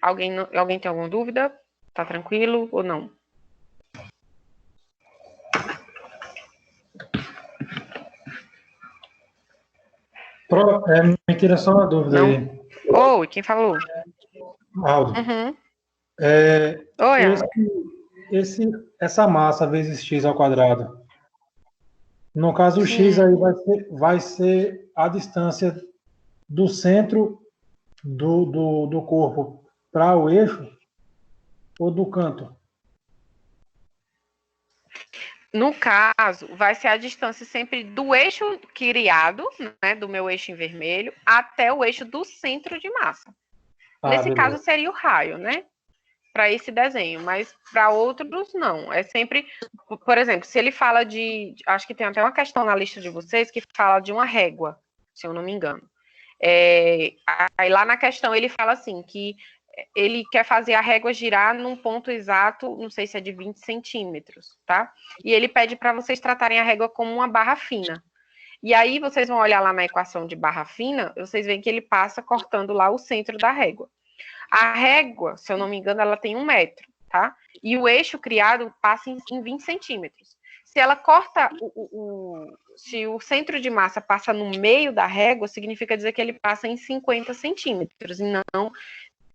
Alguém tem alguma dúvida? Tá tranquilo ou não? Me tira só uma dúvida não. aí. Oi, quem falou? Aldo. Uhum. Oi, essa massa vezes x ao quadrado. No caso, o Sim. x aí vai ser a distância do centro do corpo para o eixo ou do canto? No caso, vai ser a distância sempre do eixo criado, né, do meu eixo em vermelho, até o eixo do centro de massa. Nesse Beleza. caso, seria o raio, né? para esse desenho, mas para outros não. É sempre, por exemplo, se ele fala acho que tem até uma questão na lista de vocês que fala de uma régua, se eu não me engano. Aí lá na questão ele fala assim, que ele quer fazer a régua girar num ponto exato, não sei se é de 20 centímetros, tá? E ele pede para vocês tratarem a régua como uma barra fina. E aí vocês vão olhar lá na equação de barra fina, vocês veem que ele passa cortando lá o centro da régua. A régua, se eu não me engano, ela tem 1 metro, tá? E o eixo criado passa em 20 centímetros. Se ela corta, se o centro de massa passa no meio da régua, significa dizer que ele passa em 50 centímetros, e não,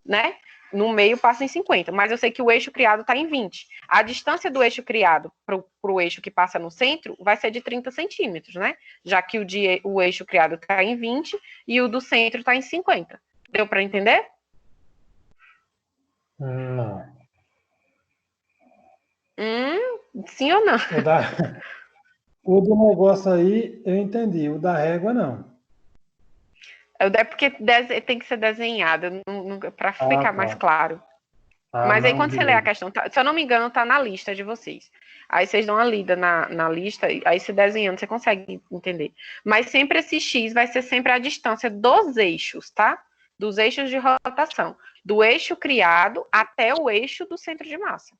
né? No meio passa em 50, mas eu sei que o eixo criado está em 20. A distância do eixo criado para o eixo que passa no centro vai ser de 30 centímetros, né? Já que o eixo criado está em 20 e o do centro está em 50. Deu para entender? Não. Sim ou não? O do negócio aí, eu entendi. O da régua, não. É porque tem que ser desenhado para ficar mais claro. Mas aí quando você lê a questão, se eu não me engano, tá na lista de vocês. Aí vocês dão uma lida na lista, aí se desenhando, você consegue entender. Mas sempre esse X vai ser sempre a distância dos eixos, tá? Dos eixos de rotação. Do eixo criado até o eixo do centro de massa.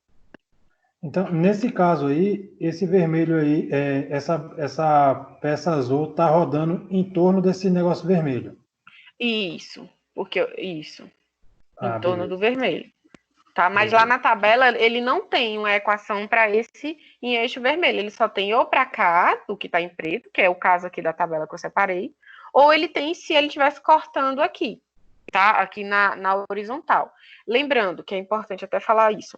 Então, nesse caso aí, esse vermelho aí, essa peça azul tá rodando em torno desse negócio vermelho. Isso, isso. Em torno beleza. do vermelho. Tá? Mas lá na tabela ele não tem uma equação para esse em eixo vermelho. Ele só tem ou para cá, o que está em preto, que é o caso aqui da tabela que eu separei, ou ele tem se ele estivesse cortando aqui, tá? Aqui na horizontal. Lembrando que é importante até falar isso.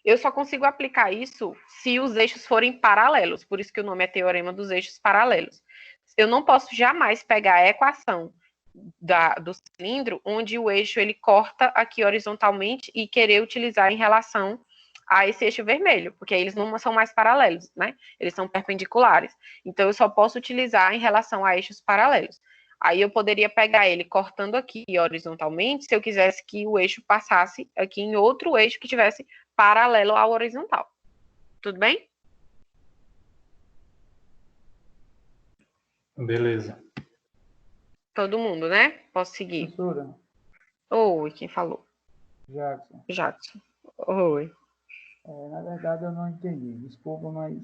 Eu só consigo aplicar isso se os eixos forem paralelos. Por isso que o nome é Teorema dos Eixos Paralelos. Eu não posso jamais pegar a equação do cilindro, onde o eixo ele corta aqui horizontalmente e querer utilizar em relação a esse eixo vermelho, porque aí eles não são mais paralelos, né? Eles são perpendiculares. Então, eu só posso utilizar em relação a eixos paralelos. Aí eu poderia pegar ele cortando aqui horizontalmente, se eu quisesse que o eixo passasse aqui em outro eixo que tivesse paralelo ao horizontal. Tudo bem? Beleza. Todo mundo, né? Posso seguir? Professora, Oi, quem falou? Jackson. Jackson. Oi. Na verdade, eu não entendi. Desculpa, mas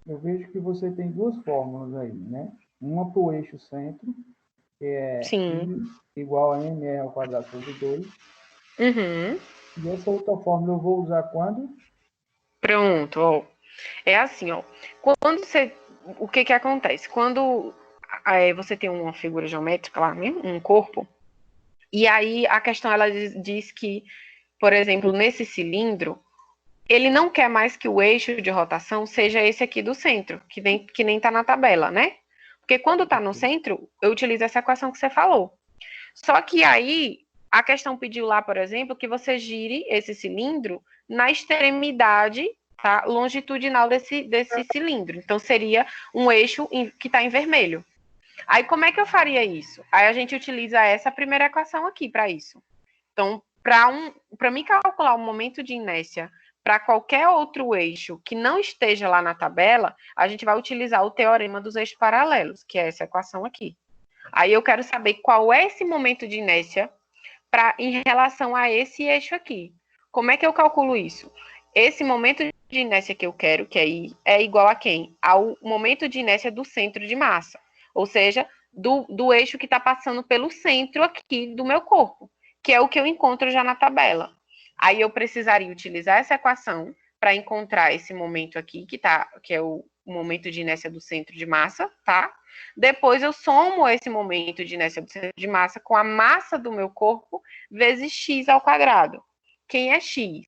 eu vejo que você tem duas fórmulas aí, né? Uma para o eixo centro, que é Sim. I igual a mr ao quadrado sobre 2. Uhum. E essa outra fórmula eu vou usar quando? Pronto, ó. É assim, ó. Quando você... O que acontece? Quando você tem uma figura geométrica lá, né? Um corpo, e aí a questão, ela diz que, por exemplo, nesse cilindro, ele não quer mais que o eixo de rotação seja esse aqui do centro, que nem está na tabela, né? Porque quando está no centro, eu utilizo essa equação que você falou. Só que aí, a questão pediu lá, por exemplo, que você gire esse cilindro na extremidade, tá, longitudinal desse cilindro. Então, seria um eixo que está em vermelho. Aí, como é que eu faria isso? Aí, a gente utiliza essa primeira equação aqui para isso. Então, para mim calcular o momento de inércia para qualquer outro eixo que não esteja lá na tabela, a gente vai utilizar o teorema dos eixos paralelos, que é essa equação aqui. Aí eu quero saber qual é esse momento de inércia em relação a esse eixo aqui. Como é que eu calculo isso? Esse momento de inércia que eu quero, que aí é igual a quem? Ao momento de inércia do centro de massa. Ou seja, do eixo que está passando pelo centro aqui do meu corpo, que é o que eu encontro já na tabela. Aí eu precisaria utilizar essa equação para encontrar esse momento aqui, que é o momento de inércia do centro de massa, tá? Depois eu somo esse momento de inércia do centro de massa com a massa do meu corpo vezes x ao quadrado. Quem é x?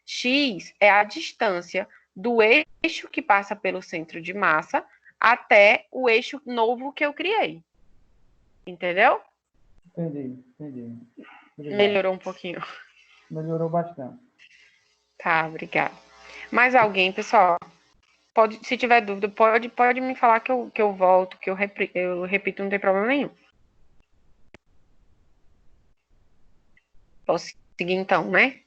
X é a distância do eixo que passa pelo centro de massa até o eixo novo que eu criei. Entendeu? Entendi. Obrigado. Melhorou um pouquinho. Melhorou bastante. Tá, obrigada. Mais alguém, pessoal? Se tiver dúvida, pode me falar que eu volto, que eu repito, não tem problema nenhum. Posso seguir então, né?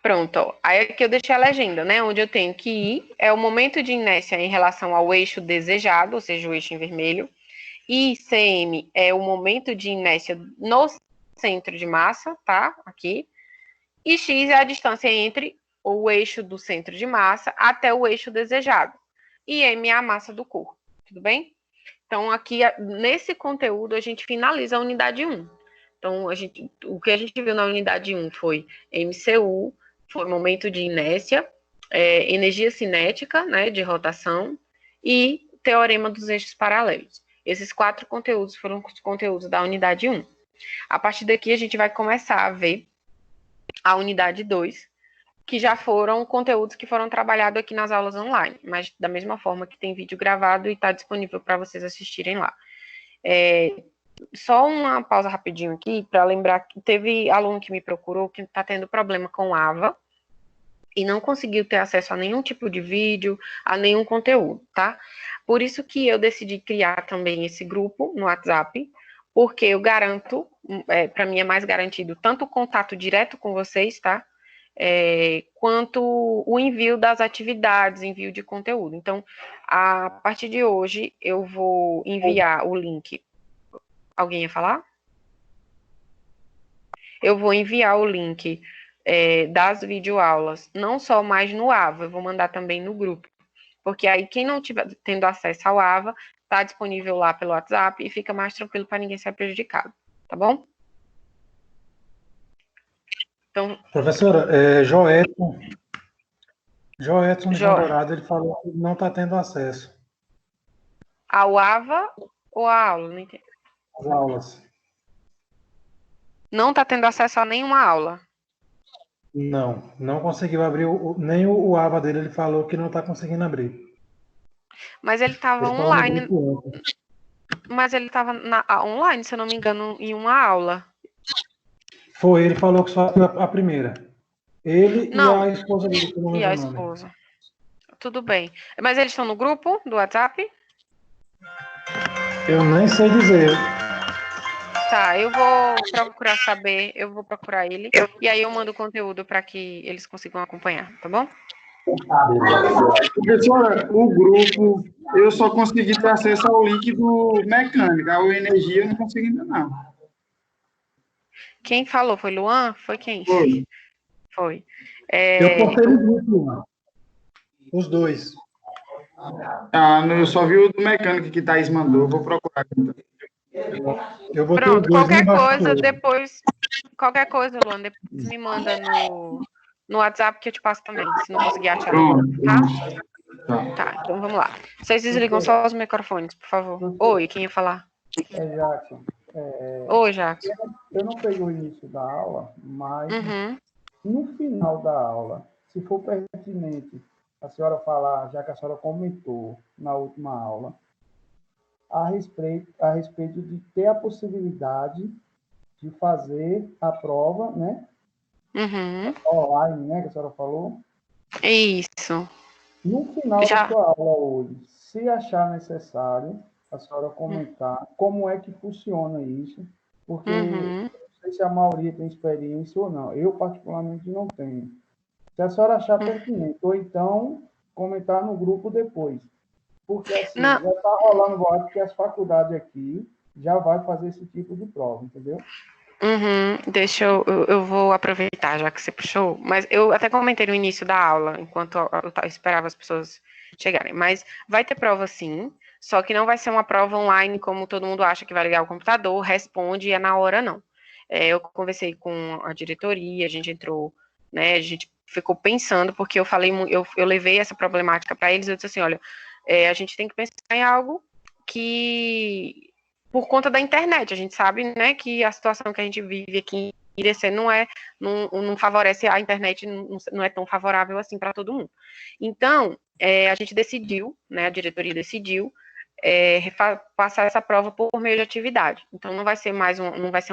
Pronto, ó. Aí aqui eu deixei a legenda, né? Onde eu tenho que ir é o momento de inércia em relação ao eixo desejado, ou seja, o eixo em vermelho. ICM é o momento de inércia no centro de massa, tá? Aqui. E X é a distância entre o eixo do centro de massa até o eixo desejado. E M é a massa do corpo, tudo bem? Então, aqui, nesse conteúdo, a gente finaliza a unidade 1. Então, o que a gente viu na unidade 1 foi MCU, foi momento de inércia, energia cinética, né, de rotação, e teorema dos eixos paralelos. Esses 4 conteúdos foram os conteúdos da unidade 1. A partir daqui, a gente vai começar a ver a unidade 2, que já foram conteúdos que foram trabalhados aqui nas aulas online, mas da mesma forma que tem vídeo gravado e está disponível para vocês assistirem lá. Só uma pausa rapidinho aqui, para lembrar que teve aluno que me procurou que está tendo problema com AVA e não conseguiu ter acesso a nenhum tipo de vídeo, a nenhum conteúdo, tá? Por isso que eu decidi criar também esse grupo no WhatsApp, porque eu garanto, para mim é mais garantido tanto o contato direto com vocês, tá? Quanto o envio das atividades, envio de conteúdo. Então, a partir de hoje, eu vou enviar o link. Alguém ia falar? Eu vou enviar o link das videoaulas, não só mais no AVA, eu vou mandar também no grupo. Porque aí, quem não estiver tendo acesso ao AVA, está disponível lá pelo WhatsApp e fica mais tranquilo para ninguém ser prejudicado. Tá bom? Então, Professora, Joelson de Dourado, ele falou que não está tendo acesso ao AVA ou à aula? Não entendi. às aulas. Não está tendo acesso a nenhuma aula. Não conseguiu abrir nem o AVA dele, ele falou que não está conseguindo abrir. Mas ele estava online. Mas ele estava online, se eu não me engano, em uma aula. Foi, ele falou que só a primeira. Ele não, e a esposa dele. Que não e a esposa. Tudo bem. Mas eles estão no grupo do WhatsApp? Eu nem sei dizer. Tá, eu vou procurar saber, eu vou procurar ele, e aí eu mando o conteúdo para que eles consigam acompanhar, tá bom? Professora, o grupo, eu só consegui ter acesso ao link do mecânica, a energia eu não consegui ainda não. Quem falou? Foi Luan? Foi quem? Foi. Eu postei no grupo, os dois. Eu só vi o do mecânico que Thaís mandou, vou procurar aqui então. Eu botei Pronto, os dois qualquer coisa, Luan, depois me manda no WhatsApp que eu te passo também, se não conseguir achar. Tá, então vamos lá. Vocês desligam só os microfones, por favor. Oi, quem ia falar? Jackson. Oi, Jackson. Eu não peguei o início da aula, mas no final da aula, se for pertinente a senhora falar, já que a senhora comentou na última aula, a respeito de ter a possibilidade de fazer a prova, né? Online, né, que a senhora falou. Isso. No final da sua aula hoje, se achar necessário, a senhora comentar como é que funciona isso, porque não sei se a maioria tem experiência ou não. Eu, particularmente, não tenho. Se a senhora achar pertinente, ou então comentar no grupo depois. Porque assim, já está rolando boato que as faculdades aqui já vai fazer esse tipo de prova, entendeu? Deixa eu vou aproveitar, já que você puxou, mas eu até comentei no início da aula, enquanto eu esperava as pessoas chegarem, mas vai ter prova sim, só que não vai ser uma prova online como todo mundo acha que vai ligar o computador, responde e é na hora, não. Eu conversei com a diretoria, a gente entrou, né, a gente ficou pensando, porque eu falei, eu levei essa problemática para eles, eu disse assim, olha, a gente tem que pensar em algo que, por conta da internet, a gente sabe, né, que a situação que a gente vive aqui em Irecê não favorece a internet, não é tão favorável assim para todo mundo. Então, a gente decidiu, né, a diretoria decidiu passar essa prova por meio de atividade. Então, não vai ser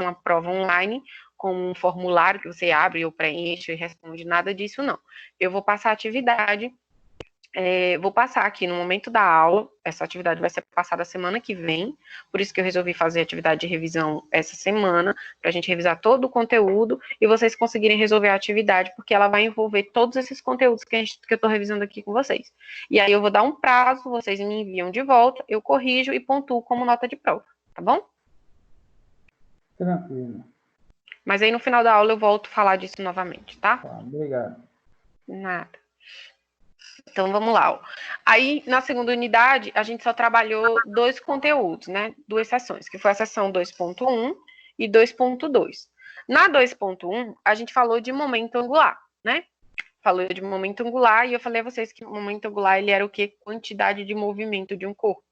uma prova online com um formulário que você abre ou preenche e responde, nada disso, não. Eu vou passar a atividade Vou passar aqui no momento da aula, essa atividade vai ser passada semana que vem, por isso que eu resolvi fazer a atividade de revisão essa semana, para a gente revisar todo o conteúdo e vocês conseguirem resolver a atividade, porque ela vai envolver todos esses conteúdos que eu estou revisando aqui com vocês. E aí eu vou dar um prazo, vocês me enviam de volta, eu corrijo e pontuo como nota de prova, tá bom? Tranquilo. Mas aí no final da aula eu volto a falar disso novamente, tá? Tá, obrigado. Nada. Então, vamos lá. Ó. Aí, na segunda unidade, a gente só trabalhou 2 conteúdos, né? 2 sessões, que foi a sessão 2.1 e 2.2. Na 2.1, a gente falou de momento angular, né? Falou de momento angular e eu falei a vocês que o momento angular, ele era o quê? Quantidade de movimento de um corpo.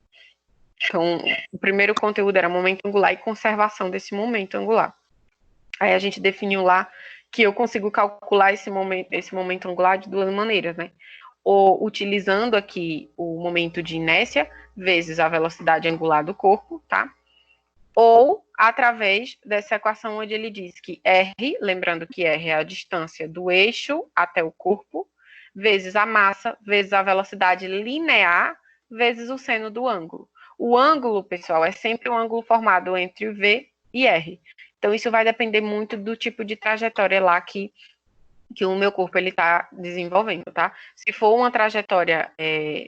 Então, o primeiro conteúdo era momento angular e conservação desse momento angular. Aí a gente definiu lá que eu consigo calcular esse momento angular de 2 maneiras, né? Ou utilizando aqui o momento de inércia vezes a velocidade angular do corpo, tá? Ou através dessa equação onde ele diz que R, lembrando que R é a distância do eixo até o corpo, vezes a massa, vezes a velocidade linear, vezes o seno do ângulo. O ângulo, pessoal, é sempre um ângulo formado entre V e R. Então, isso vai depender muito do tipo de trajetória lá que o meu corpo ele está desenvolvendo, tá? Se for uma trajetória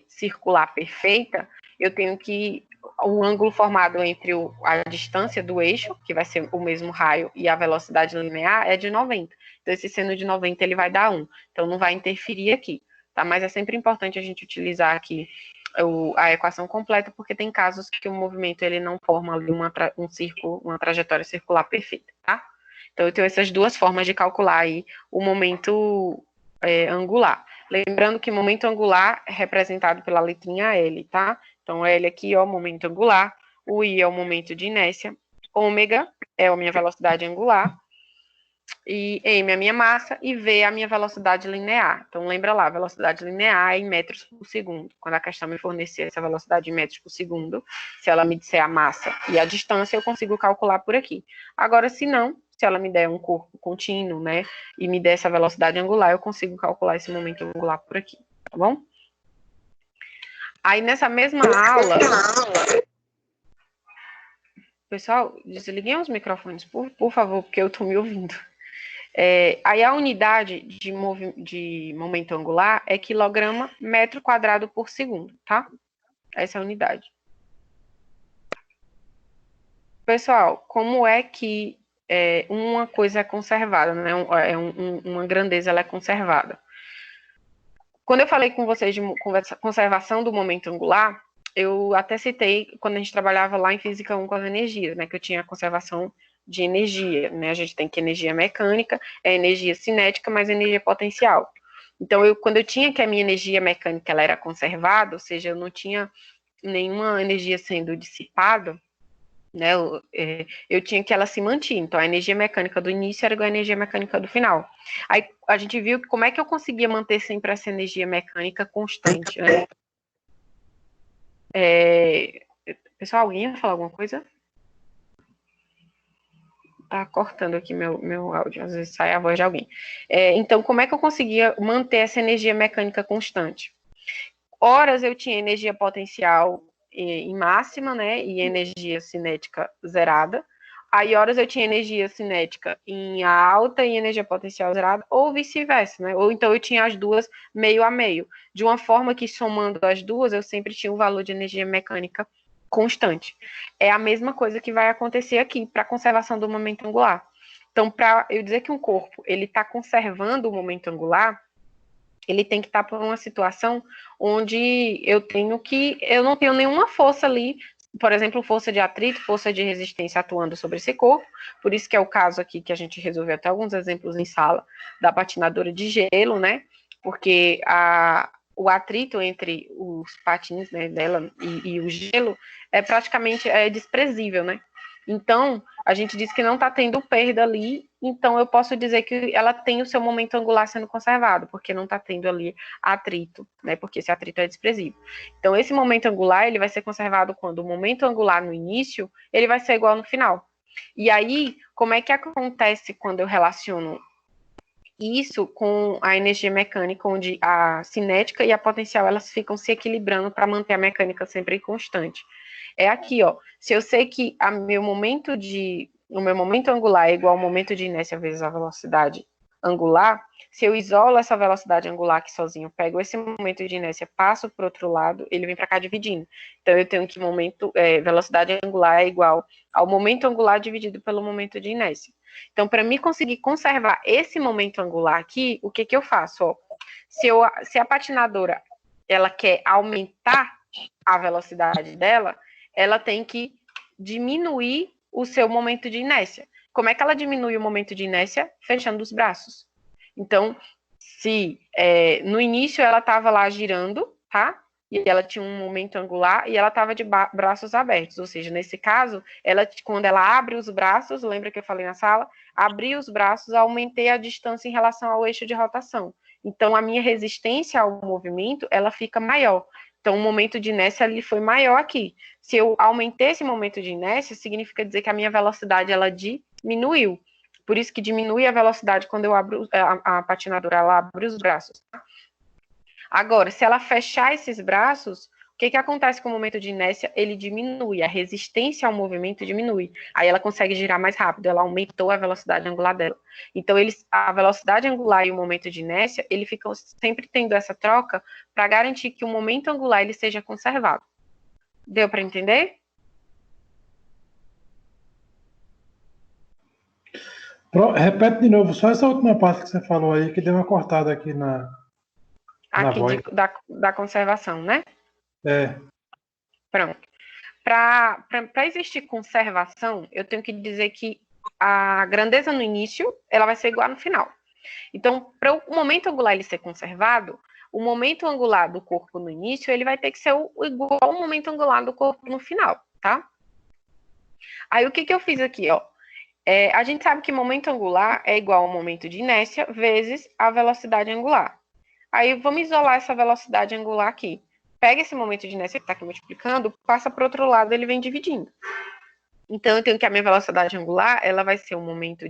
circular perfeita, eu tenho que o ângulo formado entre a distância do eixo, que vai ser o mesmo raio, e a velocidade linear é de 90. Então, esse seno de 90 ele vai dar 1. Então, não vai interferir aqui, tá? Mas é sempre importante a gente utilizar aqui a equação completa, porque tem casos que o movimento ele não forma ali um círculo, uma trajetória circular perfeita, tá? Então, eu tenho essas 2 formas de calcular aí o momento angular. Lembrando que momento angular é representado pela letrinha L, tá? Então, L aqui, ó, momento angular, o I é o momento de inércia, ômega é a minha velocidade angular, e M é a minha massa, e V é a minha velocidade linear. Então, lembra lá, velocidade linear é em metros por segundo. Quando a questão me fornecer essa velocidade em metros por segundo, se ela me disser a massa e a distância, eu consigo calcular por aqui. Agora, se não, se ela me der um corpo contínuo, né, e me der essa velocidade angular, eu consigo calcular esse momento angular por aqui, tá bom? Aí, nessa mesma aula... Pessoal, desliguem os microfones, por favor, porque eu tô me ouvindo. Aí, a unidade de momento angular é quilograma metro quadrado por segundo, tá? Essa é a unidade. Pessoal, como é que uma coisa é conservada, né? Uma grandeza ela é conservada. Quando eu falei com vocês de conservação do momento angular, eu até citei quando a gente trabalhava lá em Física 1 com as energias, né? Que eu tinha a conservação de energia, né? A gente tem que energia mecânica, energia cinética, mais energia potencial. Então, quando eu tinha que a minha energia mecânica ela era conservada, ou seja, eu não tinha nenhuma energia sendo dissipada, né, eu tinha que ela se mantinha. Então, a energia mecânica do início era igual à energia mecânica do final. Aí, a gente viu como é que eu conseguia manter sempre essa energia mecânica constante, né? Pessoal, alguém ia falar alguma coisa? Tá cortando aqui meu áudio, às vezes sai a voz de alguém. Então, como é que eu conseguia manter essa energia mecânica constante? Horas eu tinha energia potencial em máxima, né, e energia cinética zerada. Aí, horas eu tinha energia cinética em alta e energia potencial zerada, ou vice-versa, né? Ou então eu tinha as duas meio a meio. De uma forma que, somando as duas, eu sempre tinha um valor de energia mecânica constante. É a mesma coisa que vai acontecer aqui para a conservação do momento angular. Então, para eu dizer que um corpo ele está conservando o momento angular, ele tem que estar por uma situação onde eu não tenho nenhuma força ali, por exemplo, força de atrito, força de resistência atuando sobre esse corpo, por isso que é o caso aqui que a gente resolveu até alguns exemplos em sala da patinadora de gelo, né, porque o atrito entre os patins, né, dela e o gelo é praticamente desprezível, né, então, a gente diz que não está tendo perda ali, então eu posso dizer que ela tem o seu momento angular sendo conservado, porque não está tendo ali atrito, né? Porque esse atrito é desprezível. Então, esse momento angular, ele vai ser conservado quando o momento angular no início, ele vai ser igual no final. E aí, como é que acontece quando eu relaciono Isso com a energia mecânica, onde a cinética e a potencial elas ficam se equilibrando para manter a mecânica sempre constante. É aqui, ó. Se eu sei que o meu momento angular é igual ao momento de inércia vezes a velocidade angular, se eu isolo essa velocidade angular aqui sozinho, pego esse momento de inércia, passo para o outro lado, ele vem para cá dividindo. Então, eu tenho que velocidade angular é igual ao momento angular dividido pelo momento de inércia. Então, para mim conseguir conservar esse momento angular aqui, o que eu faço? Ó, se a patinadora ela quer aumentar a velocidade dela, ela tem que diminuir o seu momento de inércia. Como é que ela diminui o momento de inércia? Fechando os braços. Então, se no início ela estava lá girando, tá? E ela tinha um momento angular e ela estava de braços abertos. Ou seja, nesse caso, quando ela abre os braços, lembra que eu falei na sala? Abri os braços, aumentei a distância em relação ao eixo de rotação. Então, a minha resistência ao movimento, ela fica maior. Então, o momento de inércia ele foi maior aqui. Se eu aumentei esse momento de inércia, significa dizer que a minha velocidade ela diminuiu. Por isso que diminui a velocidade quando eu abro a patinadora, ela abre os braços. Agora, se ela fechar esses braços, o que acontece com o momento de inércia? Ele diminui, a resistência ao movimento diminui. Aí ela consegue girar mais rápido, ela aumentou a velocidade angular dela. Então, a velocidade angular e o momento de inércia, ele ficam sempre tendo essa troca para garantir que o momento angular ele seja conservado. Deu para entender? Repete de novo, só essa última parte que você falou aí, que deu uma cortada aqui na voz. Da conservação, né? É. Pronto. Para existir conservação, eu tenho que dizer que a grandeza no início, ela vai ser igual no final. Então, para o momento angular ele ser conservado, o momento angular do corpo no início, ele vai ter que ser igual ao momento angular do corpo no final, tá? Aí, o que eu fiz aqui, ó? A gente sabe que momento angular é igual ao momento de inércia vezes a velocidade angular. Aí, vamos isolar essa velocidade angular aqui. Pega esse momento de inércia que está aqui multiplicando, passa para o outro lado, ele vem dividindo. Então, eu tenho que a minha velocidade angular, ela vai ser o momento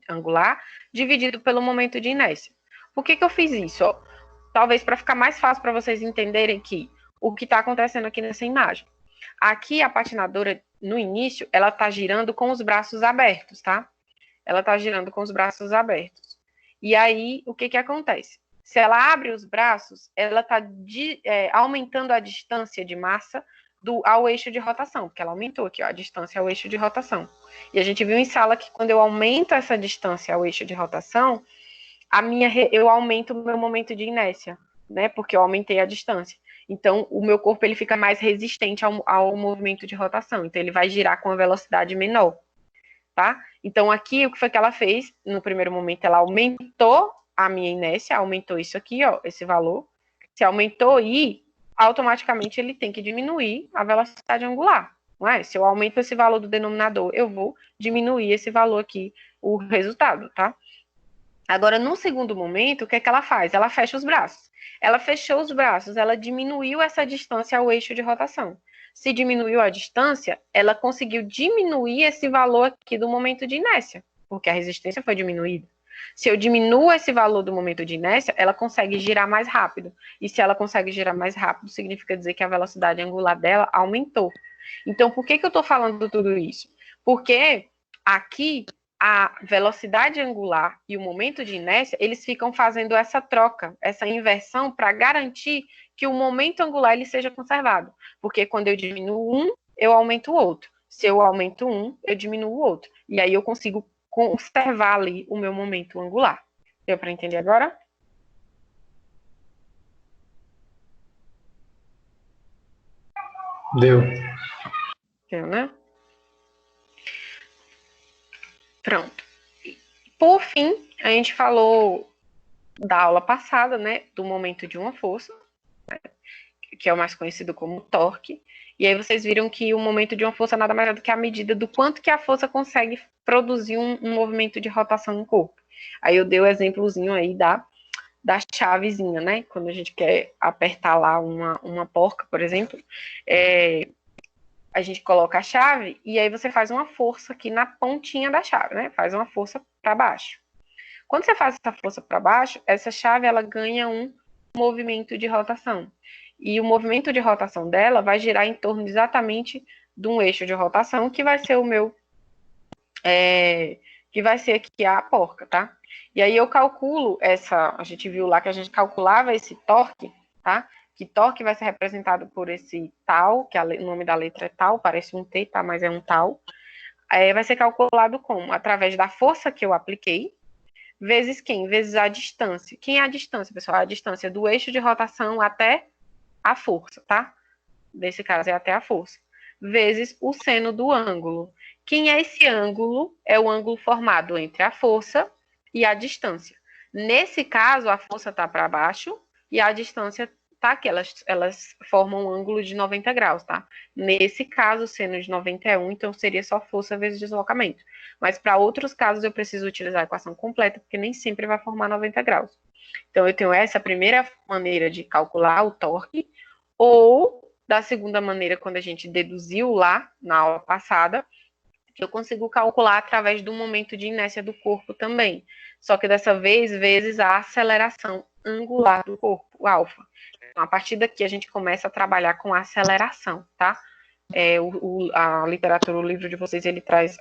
angular dividido pelo momento de inércia. Por que eu fiz isso? Ó, talvez para ficar mais fácil para vocês entenderem que o que está acontecendo aqui nessa imagem. Aqui, a patinadora, no início, ela está girando com os braços abertos, tá? Ela está girando com os braços abertos. E aí, o que acontece? Se ela abre os braços, ela está aumentando a distância de massa ao eixo de rotação, porque ela aumentou aqui, ó, a distância ao eixo de rotação. E a gente viu em sala que quando eu aumento essa distância ao eixo de rotação, eu aumento o meu momento de inércia, né? Porque eu aumentei a distância. Então, o meu corpo ele fica mais resistente ao movimento de rotação. Então, ele vai girar com a velocidade menor, tá? Então, aqui, o que foi que ela fez? No primeiro momento, ela aumentou a minha inércia, aumentou isso aqui, ó, esse valor. Se aumentou e automaticamente ele tem que diminuir a velocidade angular, não é? Se eu aumento esse valor do denominador, eu vou diminuir esse valor aqui, o resultado, tá? Agora, no segundo momento, o que ela faz? Ela fecha os braços. Ela fechou os braços, ela diminuiu essa distância ao eixo de rotação. Se diminuiu a distância, ela conseguiu diminuir esse valor aqui do momento de inércia, porque a resistência foi diminuída. Se eu diminuo esse valor do momento de inércia, ela consegue girar mais rápido. E se ela consegue girar mais rápido, significa dizer que a velocidade angular dela aumentou. Então, por que eu estou falando tudo isso? Porque aqui a velocidade angular e o momento de inércia, eles ficam fazendo essa troca, essa inversão para garantir que o momento angular ele seja conservado. Porque quando eu diminuo um, eu aumento o outro. Se eu aumento um, eu diminuo o outro. E aí eu consigo conservar ali o meu momento angular. Deu para entender agora? Deu. Deu, né? Pronto. Por fim, a gente falou da aula passada, né, do momento de uma força, né, que é o mais conhecido como torque. E aí vocês viram que o momento de uma força nada mais é do que a medida do quanto que a força consegue produzir um movimento de rotação no corpo. Aí eu dei o exemplozinho aí da chavezinha, né? Quando a gente quer apertar lá uma porca, por exemplo, a gente coloca a chave e aí você faz uma força aqui na pontinha da chave, né? Faz uma força para baixo. Quando você faz essa força para baixo, essa chave ela ganha um movimento de rotação. E o movimento de rotação dela vai girar em torno exatamente de um eixo de rotação, que vai ser o meu, que vai ser aqui a porca, tá? E aí eu calculo a gente viu lá que a gente calculava esse torque, tá? Que torque vai ser representado por esse tal, que o nome da letra é tal, parece um T, tá? Mas é um tal. Vai ser calculado como? Através da força que eu apliquei, vezes quem? Vezes a distância. Quem é a distância, pessoal? A distância do eixo de rotação até a força, tá? Nesse caso é até a força. Vezes o seno do ângulo. Quem é esse ângulo? É o ângulo formado entre a força e a distância. Nesse caso, a força está para baixo e a distância está aqui. Elas formam um ângulo de 90 graus, tá? Nesse caso, o seno de 90 é 1, então seria só força vezes deslocamento. Mas para outros casos, eu preciso utilizar a equação completa, porque nem sempre vai formar 90 graus. Então, eu tenho essa primeira maneira de calcular o torque, ou da segunda maneira, quando a gente deduziu lá na aula passada, eu consigo calcular através do momento de inércia do corpo também. Só que dessa vez, vezes a aceleração angular do corpo, o alfa. Então, a partir daqui, a gente começa a trabalhar com a aceleração, tá? A literatura, o livro de vocês, ele traz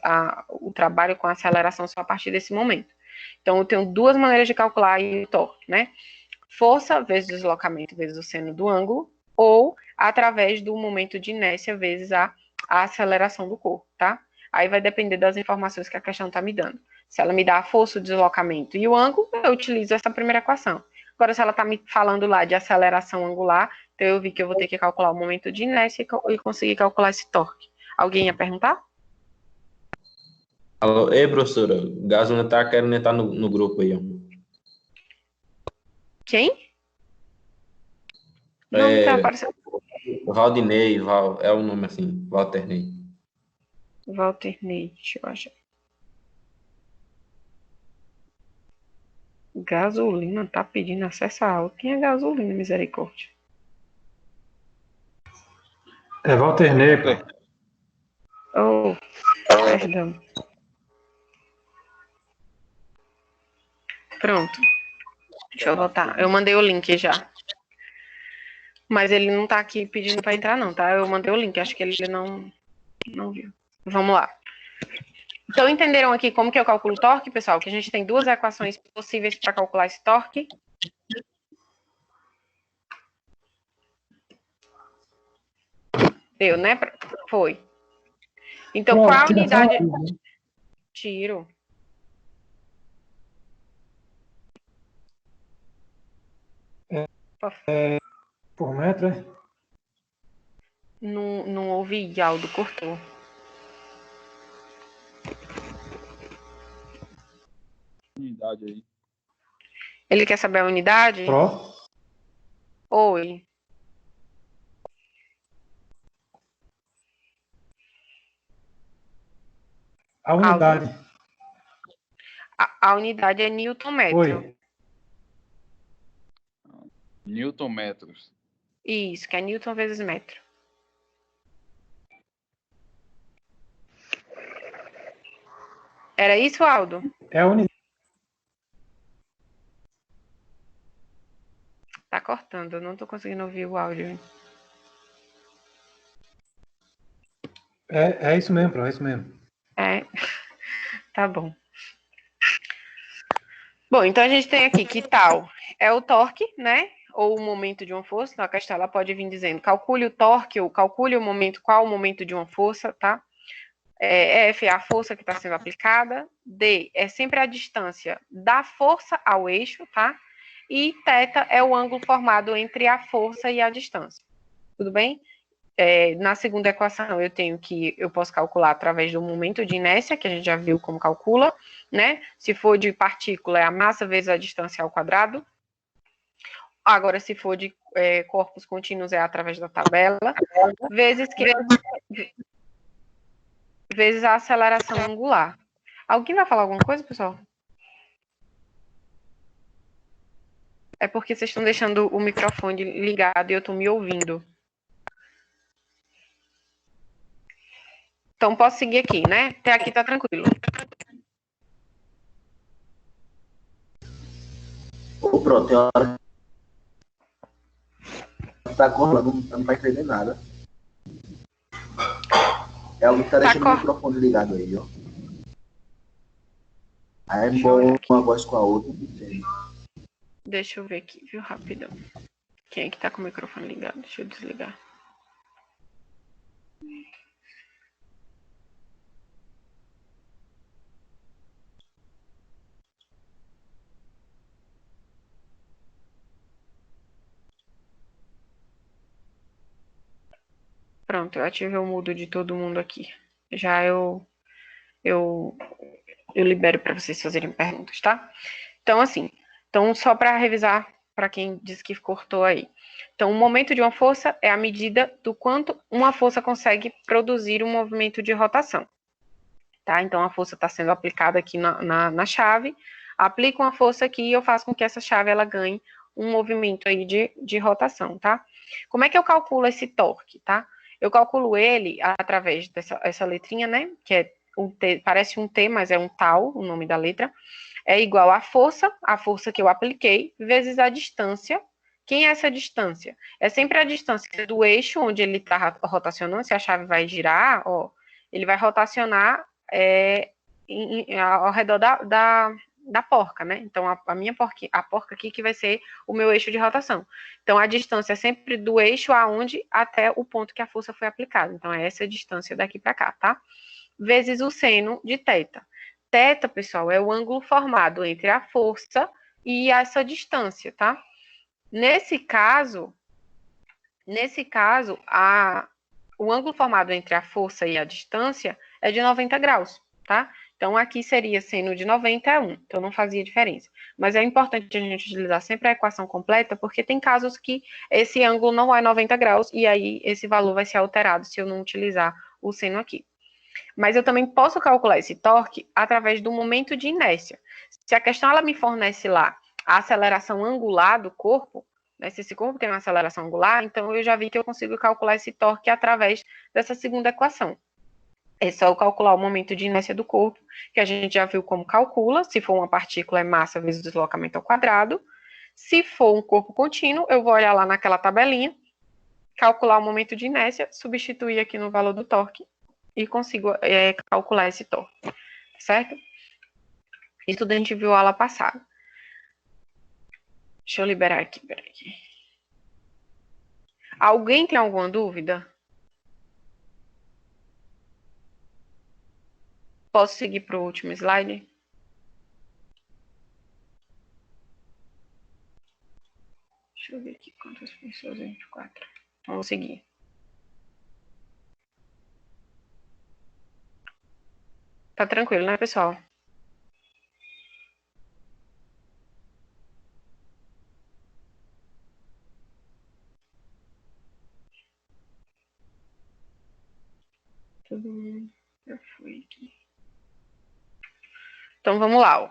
o trabalho com a aceleração só a partir desse momento. Então, eu tenho duas maneiras de calcular aí o torque, né? Força vezes deslocamento vezes o seno do ângulo, ou através do momento de inércia vezes a aceleração do corpo, tá? Aí vai depender das informações que a questão está me dando. Se ela me dá a força, o deslocamento e o ângulo, eu utilizo essa primeira equação. Agora, se ela está me falando lá de aceleração angular, então eu vi que eu vou ter que calcular o momento de inércia e conseguir calcular esse torque. Alguém ia perguntar? Alô, ei, professora, o Gaso não está querendo entrar no grupo aí, ó. Quem? Não tá aparecendo. Valdinei, é o nome assim, Walternei. Walternei, deixa eu achar. Gasolina, tá pedindo acesso à aula. Quem é gasolina, misericórdia? É Walternei, pô. Oh, perdão. Pronto. Deixa eu voltar. Eu mandei o link já. Mas ele não tá aqui pedindo para entrar, não, tá? Eu mandei o link, acho que ele não viu. Vamos lá. Então, entenderam aqui como que eu calculo o torque, pessoal? Que a gente tem duas equações possíveis para calcular esse torque. Deu, né? Foi. Então, qual a unidade... Tiro. Por metro, é? Não ouvi, Aldo, cortou. Unidade aí. Ele quer saber a unidade? Pro? Oi. A unidade. A unidade é newton-metro. Oi. Newton-metros. Isso, que é newton vezes metro. Era isso, Aldo? É a unidade. Tá cortando, eu não tô conseguindo ouvir o áudio. É isso mesmo, Pro, é isso mesmo. Tá bom. Bom, então a gente tem aqui que tal é o torque, né? Ou o momento de uma força. Então a questão ela pode vir dizendo, calcule o torque ou calcule o momento, qual o momento de uma força, tá? F é a força que está sendo aplicada. D é sempre a distância da força ao eixo, tá? E θ é o ângulo formado entre a força e a distância. Tudo bem? Na segunda equação, eu posso calcular através do momento de inércia, que a gente já viu como calcula, né? Se for de partícula, é a massa vezes a distância ao quadrado. Agora, se for de corpos contínuos, é através da tabela. Vezes a aceleração angular. Alguém vai falar alguma coisa, pessoal? É porque vocês estão deixando o microfone ligado e eu estou me ouvindo. Então, posso seguir aqui, né? Até aqui tá tranquilo. Ô, pronto, tem hora que tá correndo, não vai entender nada. É alguém que tá deixando o microfone ligado aí, ó. Aí é bom uma voz com a outra. Deixa eu ver aqui, viu, rapidão. Quem é que tá com o microfone ligado? Deixa eu desligar. Pronto, eu ativei o mudo de todo mundo aqui. Já eu libero para vocês fazerem perguntas, tá? Então, assim, só para revisar, para quem disse que cortou aí. Então, o momento de uma força é a medida do quanto uma força consegue produzir um movimento de rotação, tá? Então, a força está sendo aplicada aqui na chave, aplico uma força aqui e eu faço com que essa chave, ela ganhe um movimento aí de rotação, tá? Como é que eu calculo esse torque, tá? Eu calculo ele através dessa letrinha, né? Que é parece um T, mas é um tal, o nome da letra. É igual a força que eu apliquei, vezes a distância. Quem é essa distância? É sempre a distância do eixo onde ele está rotacionando. Se a chave vai girar, ó, ele vai rotacionar ao redor da porca, né? Então, a porca aqui que vai ser o meu eixo de rotação. Então, a distância é sempre do eixo aonde até o ponto que a força foi aplicada. Então, é essa distância daqui para cá, tá? Vezes o seno de θ. Θ, pessoal, é o ângulo formado entre a força e essa distância, tá? Nesse caso, o ângulo formado entre a força e a distância é de 90 graus, tá? Então, aqui seria seno de 90 é 1, então não fazia diferença. Mas é importante a gente utilizar sempre a equação completa, porque tem casos que esse ângulo não é 90 graus, e aí esse valor vai ser alterado se eu não utilizar o seno aqui. Mas eu também posso calcular esse torque através do momento de inércia. Se a questão ela me fornece lá a aceleração angular do corpo, né, se esse corpo tem uma aceleração angular, então eu já vi que eu consigo calcular esse torque através dessa segunda equação. É só eu calcular o momento de inércia do corpo, que a gente já viu como calcula. Se for uma partícula, é massa vezes deslocamento ao quadrado. Se for um corpo contínuo, eu vou olhar lá naquela tabelinha, calcular o momento de inércia, substituir aqui no valor do torque e consigo calcular esse torque, certo? Isso a gente viu a aula passada. Deixa eu liberar aqui, peraí. Alguém tem alguma dúvida? Posso seguir para o último slide? Deixa eu ver aqui quantas pessoas, 24. Vamos seguir. Tá tranquilo, né, pessoal? Todo mundo já foi aqui. Então, vamos lá. Ó.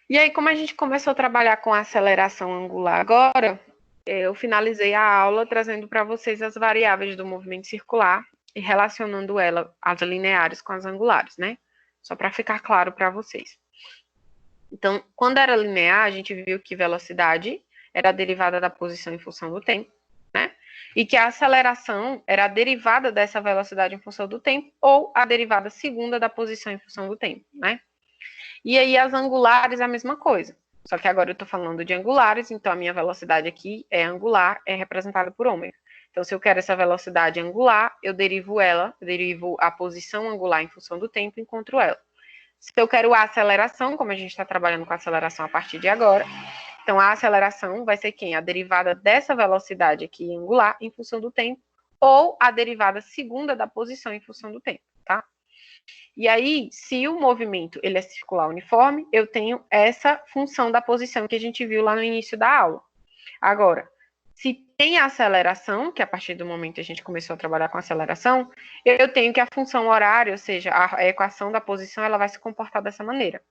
E aí, como a gente começou a trabalhar com a aceleração angular agora, eu finalizei a aula trazendo para vocês as variáveis do movimento circular e relacionando as lineares com as angulares, né? Só para ficar claro para vocês. Então, quando era linear, a gente viu que velocidade era a derivada da posição em função do tempo, né? E que a aceleração era a derivada dessa velocidade em função do tempo ou a derivada segunda da posição em função do tempo, né? E aí as angulares é a mesma coisa. Só que agora eu estou falando de angulares, então a minha velocidade aqui é angular, é representada por ômega. Então, se eu quero essa velocidade angular, eu derivo a posição angular em função do tempo e encontro ela. Se eu quero a aceleração, como a gente está trabalhando com a aceleração a partir de agora, então a aceleração vai ser quem? A derivada dessa velocidade aqui angular em função do tempo, ou a derivada segunda da posição em função do tempo, tá? E aí, se o movimento ele é circular uniforme, eu tenho essa função da posição que a gente viu lá no início da aula. Agora, se tem a aceleração, que a partir do momento que a gente começou a trabalhar com aceleração, eu tenho que a função horária, ou seja, a equação da posição, ela vai se comportar dessa maneira.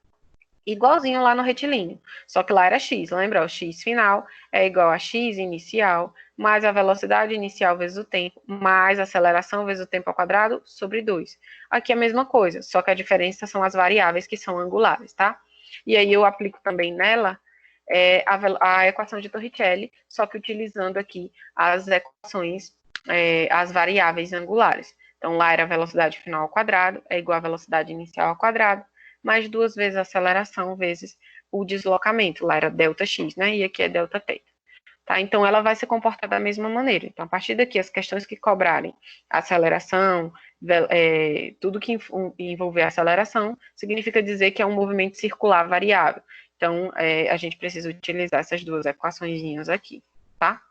Igualzinho lá no retilíneo, só que lá era x, lembra? O x final é igual a x inicial, mais a velocidade inicial vezes o tempo, mais a aceleração vezes o tempo ao quadrado, sobre 2. Aqui é a mesma coisa, só que a diferença são as variáveis que são angulares, tá? E aí eu aplico também nela é a equação de Torricelli, só que utilizando aqui as equações, as variáveis angulares. Então, lá era a velocidade final ao quadrado, é igual à velocidade inicial ao quadrado, mais 2 vezes a aceleração vezes o deslocamento. Lá era ΔX, né? E aqui é ΔT. Tá? Então, ela vai se comportar da mesma maneira. Então, a partir daqui, as questões que cobrarem aceleração, tudo que envolver aceleração, significa dizer que é um movimento circular variável. Então, a gente precisa utilizar essas duas equaçõezinhas aqui, tá?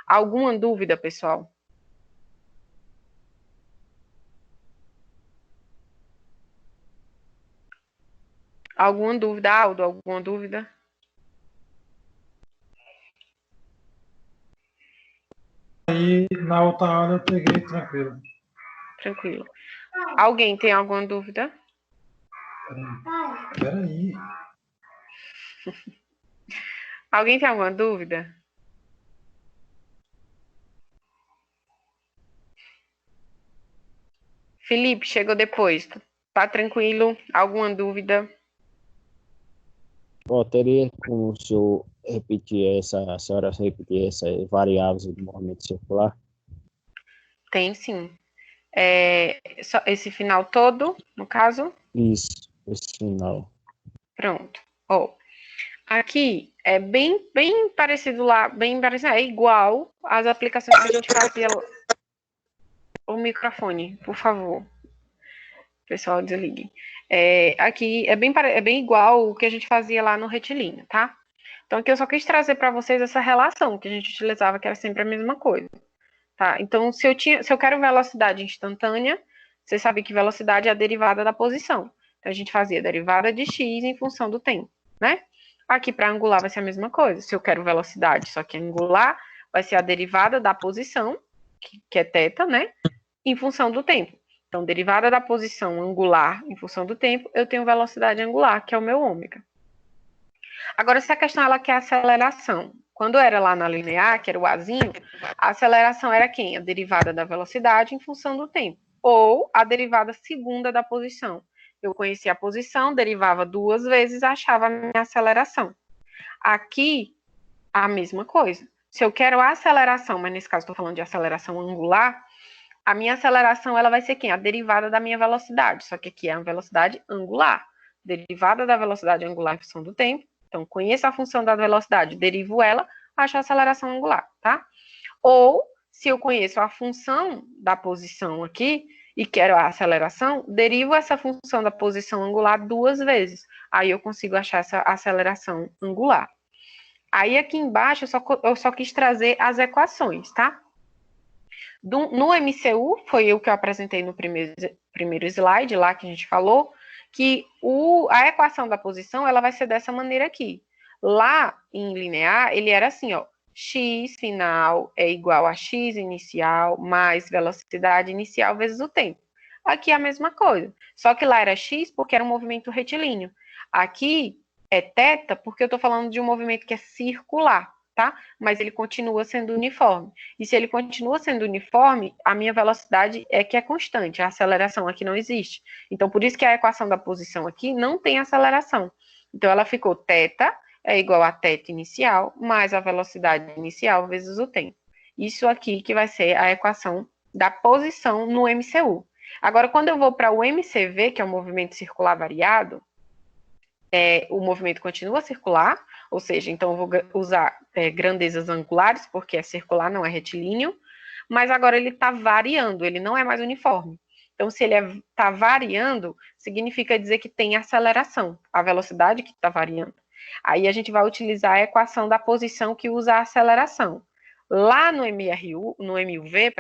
Alguma dúvida, pessoal? Alguma dúvida, Aldo? Alguma dúvida? Aí, na outra aula, eu peguei tranquilo. Tranquilo. Alguém tem alguma dúvida? Peraí. Alguém tem alguma dúvida? Felipe, chegou depois. Tá tranquilo? Alguma dúvida? Teria como o senhor repetir a senhora repetir essas variáveis do movimento circular? Tem sim. Esse final todo, no caso? Isso, esse final. Pronto. Aqui é bem parecido lá, é igual às aplicações que a gente fazia. O microfone, por favor. Pessoal, desligue. Aqui é bem igual o que a gente fazia lá no retilíneo, tá? Então, aqui eu só quis trazer para vocês essa relação que a gente utilizava, que era sempre a mesma coisa. Tá? Então, se eu quero velocidade instantânea, você sabe que velocidade é a derivada da posição. Então, a gente fazia a derivada de x em função do tempo, né? Aqui, para angular, vai ser a mesma coisa. Se eu quero velocidade, só que angular, vai ser a derivada da posição, que é θ, né? Em função do tempo. Então, derivada da posição angular em função do tempo, eu tenho velocidade angular, que é o meu ômega. Agora, se a questão ela quer aceleração, quando era lá na linear, que era o Azinho, a aceleração era quem? A derivada da velocidade em função do tempo, ou a derivada segunda da posição. Eu conhecia a posição, derivava 2 vezes, achava a minha aceleração. Aqui, a mesma coisa. Se eu quero a aceleração, mas nesse caso estou falando de aceleração angular, a minha aceleração ela vai ser quem? A derivada da minha velocidade, só que aqui é a velocidade angular. Derivada da velocidade angular em função do tempo. Então, conheço a função da velocidade, derivo ela, acho a aceleração angular, tá? Ou, se eu conheço a função da posição aqui e quero a aceleração, derivo essa função da posição angular 2 vezes. Aí eu consigo achar essa aceleração angular. Aí aqui embaixo eu só quis trazer as equações, tá? No MCU, foi o que eu apresentei no primeiro slide, lá que a gente falou, que a equação da posição, ela vai ser dessa maneira aqui. Lá, em linear, ele era assim, ó, x final é igual a x inicial mais velocidade inicial vezes o tempo. Aqui é a mesma coisa, só que lá era x porque era um movimento retilíneo. Aqui é θ porque eu estou falando de um movimento que é circular, tá? Mas ele continua sendo uniforme. E se ele continua sendo uniforme, a minha velocidade é que é constante, a aceleração aqui não existe. Então, por isso que a equação da posição aqui não tem aceleração. Então, ela ficou θ é igual a θ inicial, mais a velocidade inicial vezes o tempo. Isso aqui que vai ser a equação da posição no MCU. Agora, quando eu vou para o MCV, que é o movimento circular variado, o movimento continua circular, ou seja, então eu vou usar grandezas angulares, porque é circular, não é retilíneo, mas agora ele está variando, ele não é mais uniforme. Então, se ele está variando, significa dizer que tem aceleração, a velocidade que está variando. Aí a gente vai utilizar a equação da posição que usa a aceleração. Lá no MUV,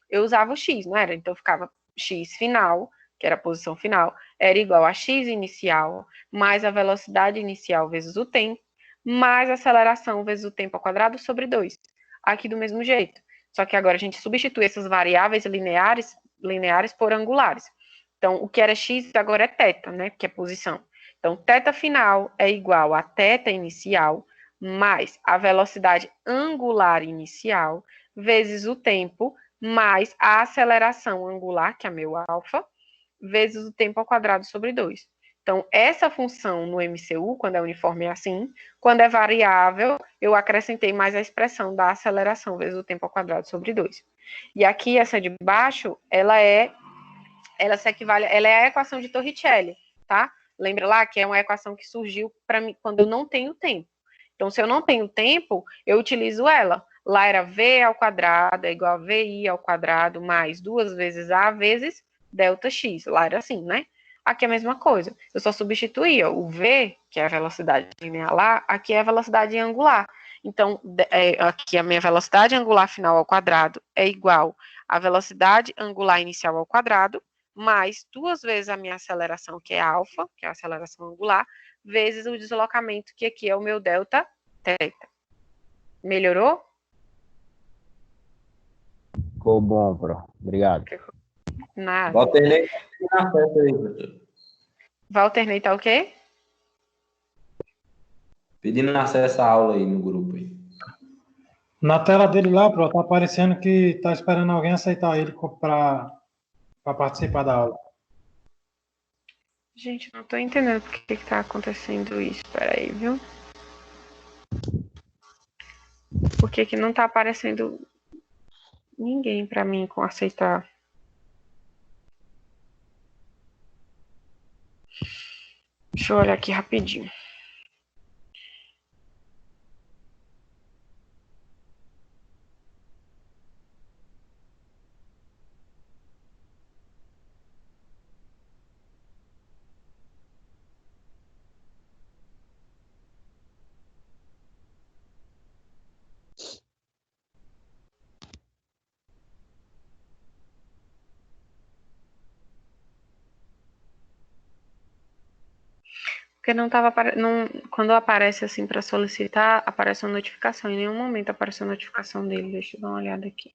eu usava o x, não era? Então, ficava x final, que era a posição final, era igual a x inicial, mais a velocidade inicial vezes o tempo, mais a aceleração vezes o tempo ao quadrado sobre 2. Aqui do mesmo jeito. Só que agora a gente substitui essas variáveis lineares por angulares. Então, o que era x agora é θ, né? Que é posição. Então, θ final é igual a θ inicial mais a velocidade angular inicial vezes o tempo mais a aceleração angular, que é meu alfa, vezes o tempo ao quadrado sobre 2. Então, essa função no MCU, quando é uniforme é assim, quando é variável, eu acrescentei mais a expressão da aceleração vezes o tempo ao quadrado sobre 2. E aqui, essa de baixo, ela é a equação de Torricelli, tá? Lembra lá que é uma equação que surgiu para mim quando eu não tenho tempo. Então, se eu não tenho tempo, eu utilizo ela. Lá era V ao quadrado é igual a VI ao quadrado mais 2 vezes A vezes delta X. Lá era assim, né? Aqui é a mesma coisa. Eu só substituía o V, que é a velocidade linear lá, aqui é a velocidade angular. Então, aqui a minha velocidade angular final ao quadrado é igual à velocidade angular inicial ao quadrado, mais 2 vezes a minha aceleração, que é alfa, que é a aceleração angular, vezes o deslocamento, que aqui é o meu delta teta. Melhorou? Ficou bom, Pro. Obrigado. Nada. Walternei na festa aí, professor. Walternei tá o quê? Pedindo acesso à aula aí no grupo aí. Na tela dele lá, Pro, tá aparecendo que tá esperando alguém aceitar ele para participar da aula. Gente, não tô entendendo por que tá acontecendo isso. Peraí, viu? Por que não tá aparecendo ninguém para mim com aceitar? Deixa eu olhar aqui rapidinho. Porque não tava quando aparece assim para solicitar, aparece uma notificação. Em nenhum momento apareceu a notificação dele. Deixa eu dar uma olhada aqui.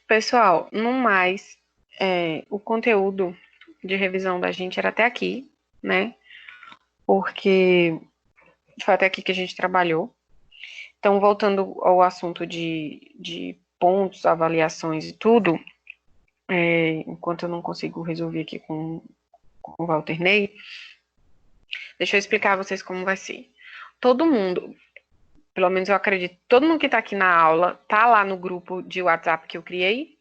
Pessoal, no mais, o conteúdo de revisão da gente era até aqui, né? Porque foi até aqui que a gente trabalhou. Então, voltando ao assunto de pontos, avaliações e tudo, enquanto eu não consigo resolver aqui com o Walternei, deixa eu explicar a vocês como vai ser. Todo mundo, pelo menos eu acredito, todo mundo que está aqui na aula, tá lá no grupo de WhatsApp que eu criei,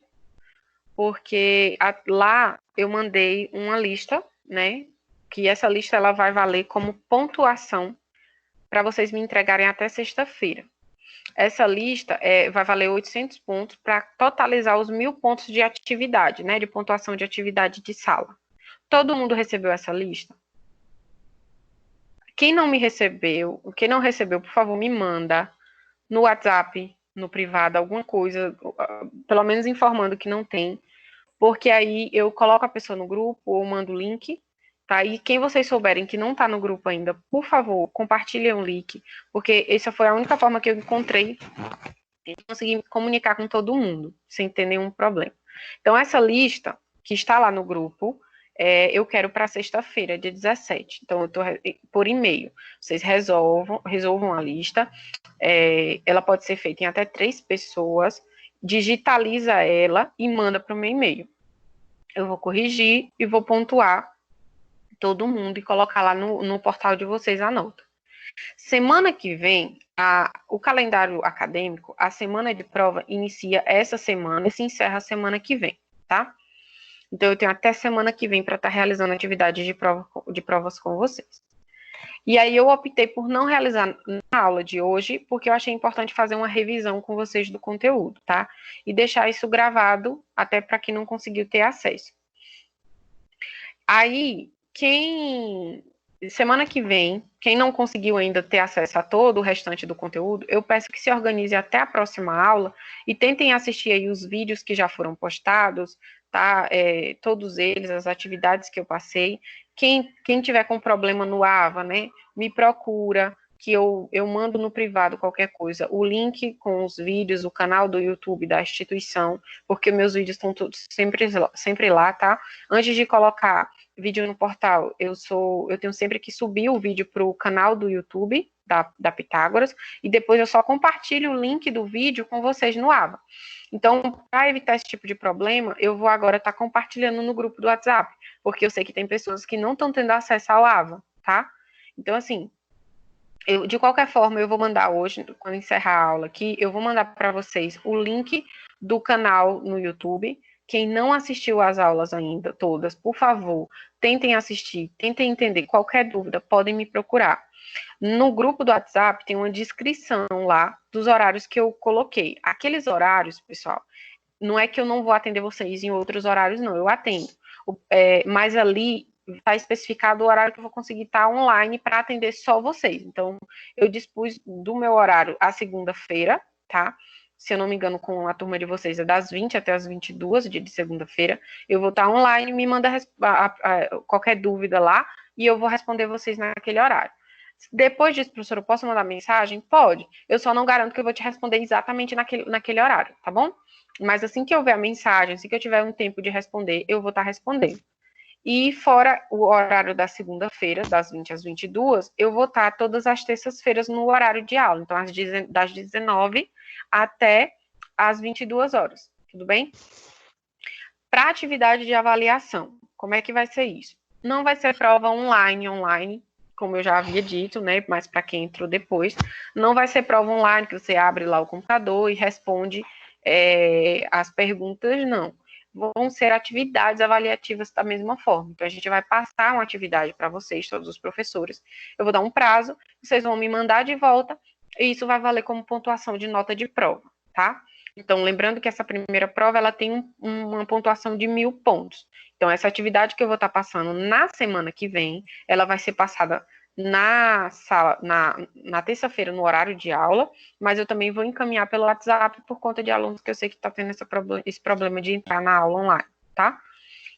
porque lá eu mandei uma lista, né, que essa lista ela vai valer como pontuação para vocês me entregarem até sexta-feira. Essa lista vai valer 800 pontos para totalizar os 1.000 pontos de atividade, né, de pontuação de atividade de sala. Todo mundo recebeu essa lista? Quem não recebeu, por favor, me manda no WhatsApp, no privado, alguma coisa, pelo menos informando que não tem, porque aí eu coloco a pessoa no grupo ou mando o link, tá? E quem vocês souberem que não está no grupo ainda, por favor, compartilhem o link, porque essa foi a única forma que eu encontrei de conseguir comunicar com todo mundo, sem ter nenhum problema. Então, essa lista que está lá no grupo, eu quero para sexta-feira, dia 17. Então, eu estou por e-mail. Vocês resolvam a lista. Ela pode ser feita em até 3 pessoas. Digitaliza ela e manda para o meu e-mail. Eu vou corrigir e vou pontuar todo mundo e colocar lá no portal de vocês a nota. Semana que vem, o calendário acadêmico, a semana de prova inicia essa semana e se encerra a semana que vem, tá? Então, eu tenho até semana que vem para estar realizando atividades de provas com vocês. E aí, eu optei por não realizar na aula de hoje, porque eu achei importante fazer uma revisão com vocês do conteúdo, tá? E deixar isso gravado, até para quem não conseguiu ter acesso. Aí, semana que vem, quem não conseguiu ainda ter acesso a todo o restante do conteúdo, eu peço que se organize até a próxima aula e tentem assistir aí os vídeos que já foram postados, tá? Todos eles, as atividades que eu passei. Quem tiver com problema no AVA, né, me procura, que eu mando no privado qualquer coisa, o link com os vídeos, o canal do YouTube da instituição, porque meus vídeos estão todos sempre lá, tá? Antes de colocar vídeo no portal, eu tenho sempre que subir o vídeo para o canal do YouTube da Pitágoras, e depois eu só compartilho o link do vídeo com vocês no AVA. Então, para evitar esse tipo de problema, eu vou agora estar compartilhando no grupo do WhatsApp, porque eu sei que tem pessoas que não estão tendo acesso ao AVA, tá? Então, assim, de qualquer forma, eu vou mandar hoje, quando encerrar a aula aqui, eu vou mandar para vocês o link do canal no YouTube. Quem não assistiu às aulas ainda, todas, por favor, tentem assistir, tentem entender. Qualquer dúvida, podem me procurar. No grupo do WhatsApp tem uma descrição lá dos horários que eu coloquei. Aqueles horários, pessoal, não é que eu não vou atender vocês em outros horários, não, eu atendo. Mas ali está especificado o horário que eu vou conseguir estar online para atender só vocês. Então, eu dispus do meu horário à segunda-feira, tá? Se eu não me engano, com a turma de vocês é das 20 até as 22, dia de segunda-feira. Eu vou estar online, me manda qualquer dúvida lá e eu vou responder vocês naquele horário. Depois disso, professor, eu posso mandar mensagem? Pode. Eu só não garanto que eu vou te responder exatamente naquele horário, tá bom? Mas assim que eu ver a mensagem, assim que eu tiver um tempo de responder, eu vou estar respondendo. E fora o horário da segunda-feira, das 20 às 22, eu vou estar todas as terças-feiras no horário de aula. Então, das 19 até as 22 horas. Tudo bem? Para atividade de avaliação, como é que vai ser isso? Não vai ser prova online, como eu já havia dito, né? Mas para quem entrou depois, não vai ser prova online que você abre lá o computador e responde as perguntas, não. Vão ser atividades avaliativas da mesma forma. Então, a gente vai passar uma atividade para vocês, todos os professores. Eu vou dar um prazo, vocês vão me mandar de volta, e isso vai valer como pontuação de nota de prova, tá? Então, lembrando que essa primeira prova, ela tem uma pontuação de 1.000 pontos. Então, essa atividade que eu vou estar passando na semana que vem, ela vai ser passada na sala, na terça-feira, no horário de aula, mas eu também vou encaminhar pelo WhatsApp por conta de alunos que eu sei que está tendo esse problema de entrar na aula online, tá?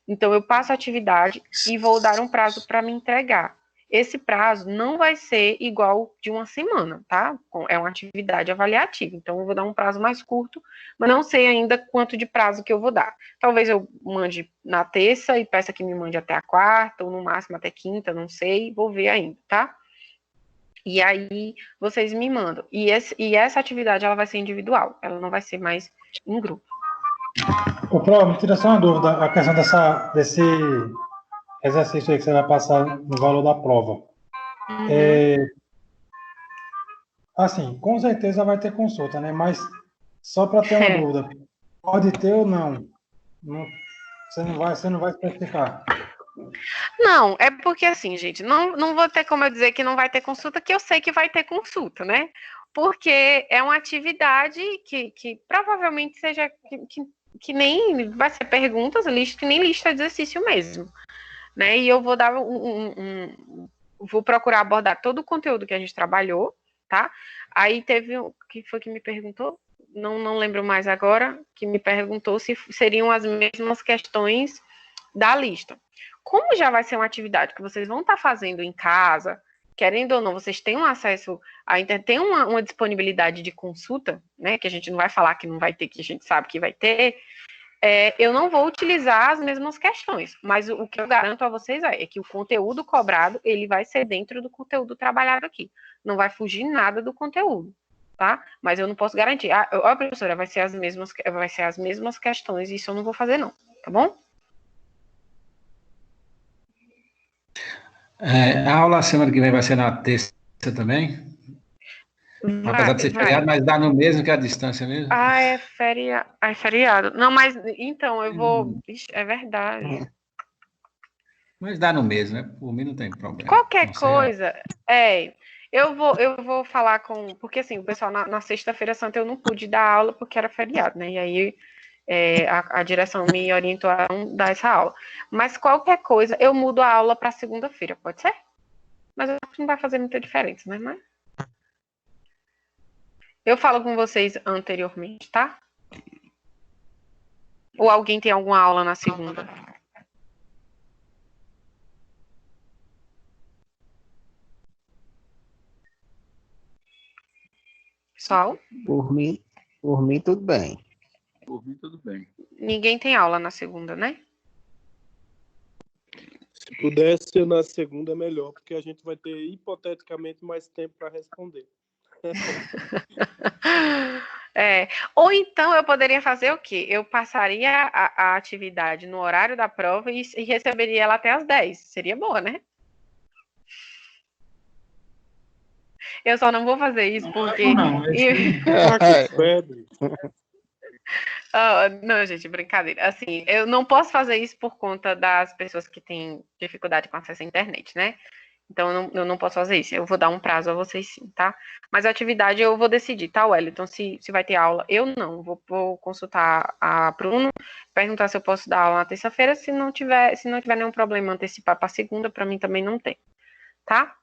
Então, eu passo a atividade e vou dar um prazo para me entregar. Esse prazo não vai ser igual de uma semana, tá? É uma atividade avaliativa, então eu vou dar um prazo mais curto, mas não sei ainda quanto de prazo que eu vou dar. Talvez eu mande na terça e peça que me mande até a quarta, ou no máximo até quinta, não sei, vou ver ainda, tá? E aí vocês me mandam. E essa atividade, ela vai ser individual, ela não vai ser mais em grupo. Ô, Pro, me tira só uma dúvida, a questão desse exercício aí que você vai passar no valor da prova. Assim, com certeza vai ter consulta, né? Mas só para ter uma dúvida, pode ter ou não? Você não vai especificar. Não, é porque assim, gente, não vou ter como eu dizer que não vai ter consulta, que eu sei que vai ter consulta, né? Porque é uma atividade que provavelmente seja que nem vai ser perguntas, que nem lista de exercício mesmo, né? E eu vou dar vou procurar abordar todo o conteúdo que a gente trabalhou, tá? Aí teve que foi que me perguntou, não lembro mais agora, que me perguntou se seriam as mesmas questões da lista. Como já vai ser uma atividade que vocês vão estar fazendo em casa, querendo ou não, vocês têm um acesso à internet, tem uma disponibilidade de consulta, né? Que a gente não vai falar que não vai ter, que a gente sabe que vai ter. Eu não vou utilizar as mesmas questões, mas o que eu garanto a vocês é que o conteúdo cobrado, ele vai ser dentro do conteúdo trabalhado aqui. Não vai fugir nada do conteúdo, tá? Mas eu não posso garantir. Professora, vai ser as mesmas questões, isso eu não vou fazer não, tá bom? A aula semana que vem vai ser na terça também? Apesar de ser feriado, mas dá no mesmo que a distância mesmo? É feriado. Não, mas então eu vou. Ixi, é verdade. Mas dá no mesmo, né? Por mim não tem problema. Qualquer coisa. Eu vou falar com. Porque assim, o pessoal na sexta-feira santa eu não pude dar aula porque era feriado, né? E aí a direção me orientou a não dar essa aula. Mas qualquer coisa, eu mudo a aula para segunda-feira, pode ser? Mas eu acho que não vai fazer muita diferença, né? Mas eu falo com vocês anteriormente, tá? Ou alguém tem alguma aula na segunda? Pessoal? Por mim, tudo bem. Por mim, tudo bem. Ninguém tem aula na segunda, né? Se pudesse ser na segunda, é melhor, porque a gente vai ter, hipoteticamente, mais tempo para responder. Ou então eu poderia fazer o quê? Eu passaria a atividade no horário da prova e receberia ela até às 10. Seria boa, né? Eu só não vou fazer isso porque... Não, gente, brincadeira. Assim, eu não posso fazer isso por conta das pessoas que têm dificuldade com acesso à internet, né? Então, eu não posso fazer isso. Eu vou dar um prazo a vocês sim, tá? Mas a atividade eu vou decidir, tá, Wellington? Se vai ter aula, eu não. Vou consultar a Bruno, perguntar se eu posso dar aula na terça-feira. Se não tiver nenhum problema antecipar para segunda, para mim também não tem, tá?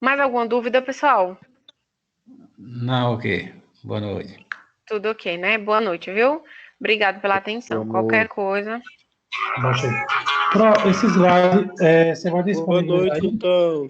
Mais alguma dúvida, pessoal? Não, ok. Boa noite. Tudo ok, né? Boa noite, viu? Obrigado pela atenção. Qualquer coisa... Esse slide, você vai disponibilizar Boa noite, então.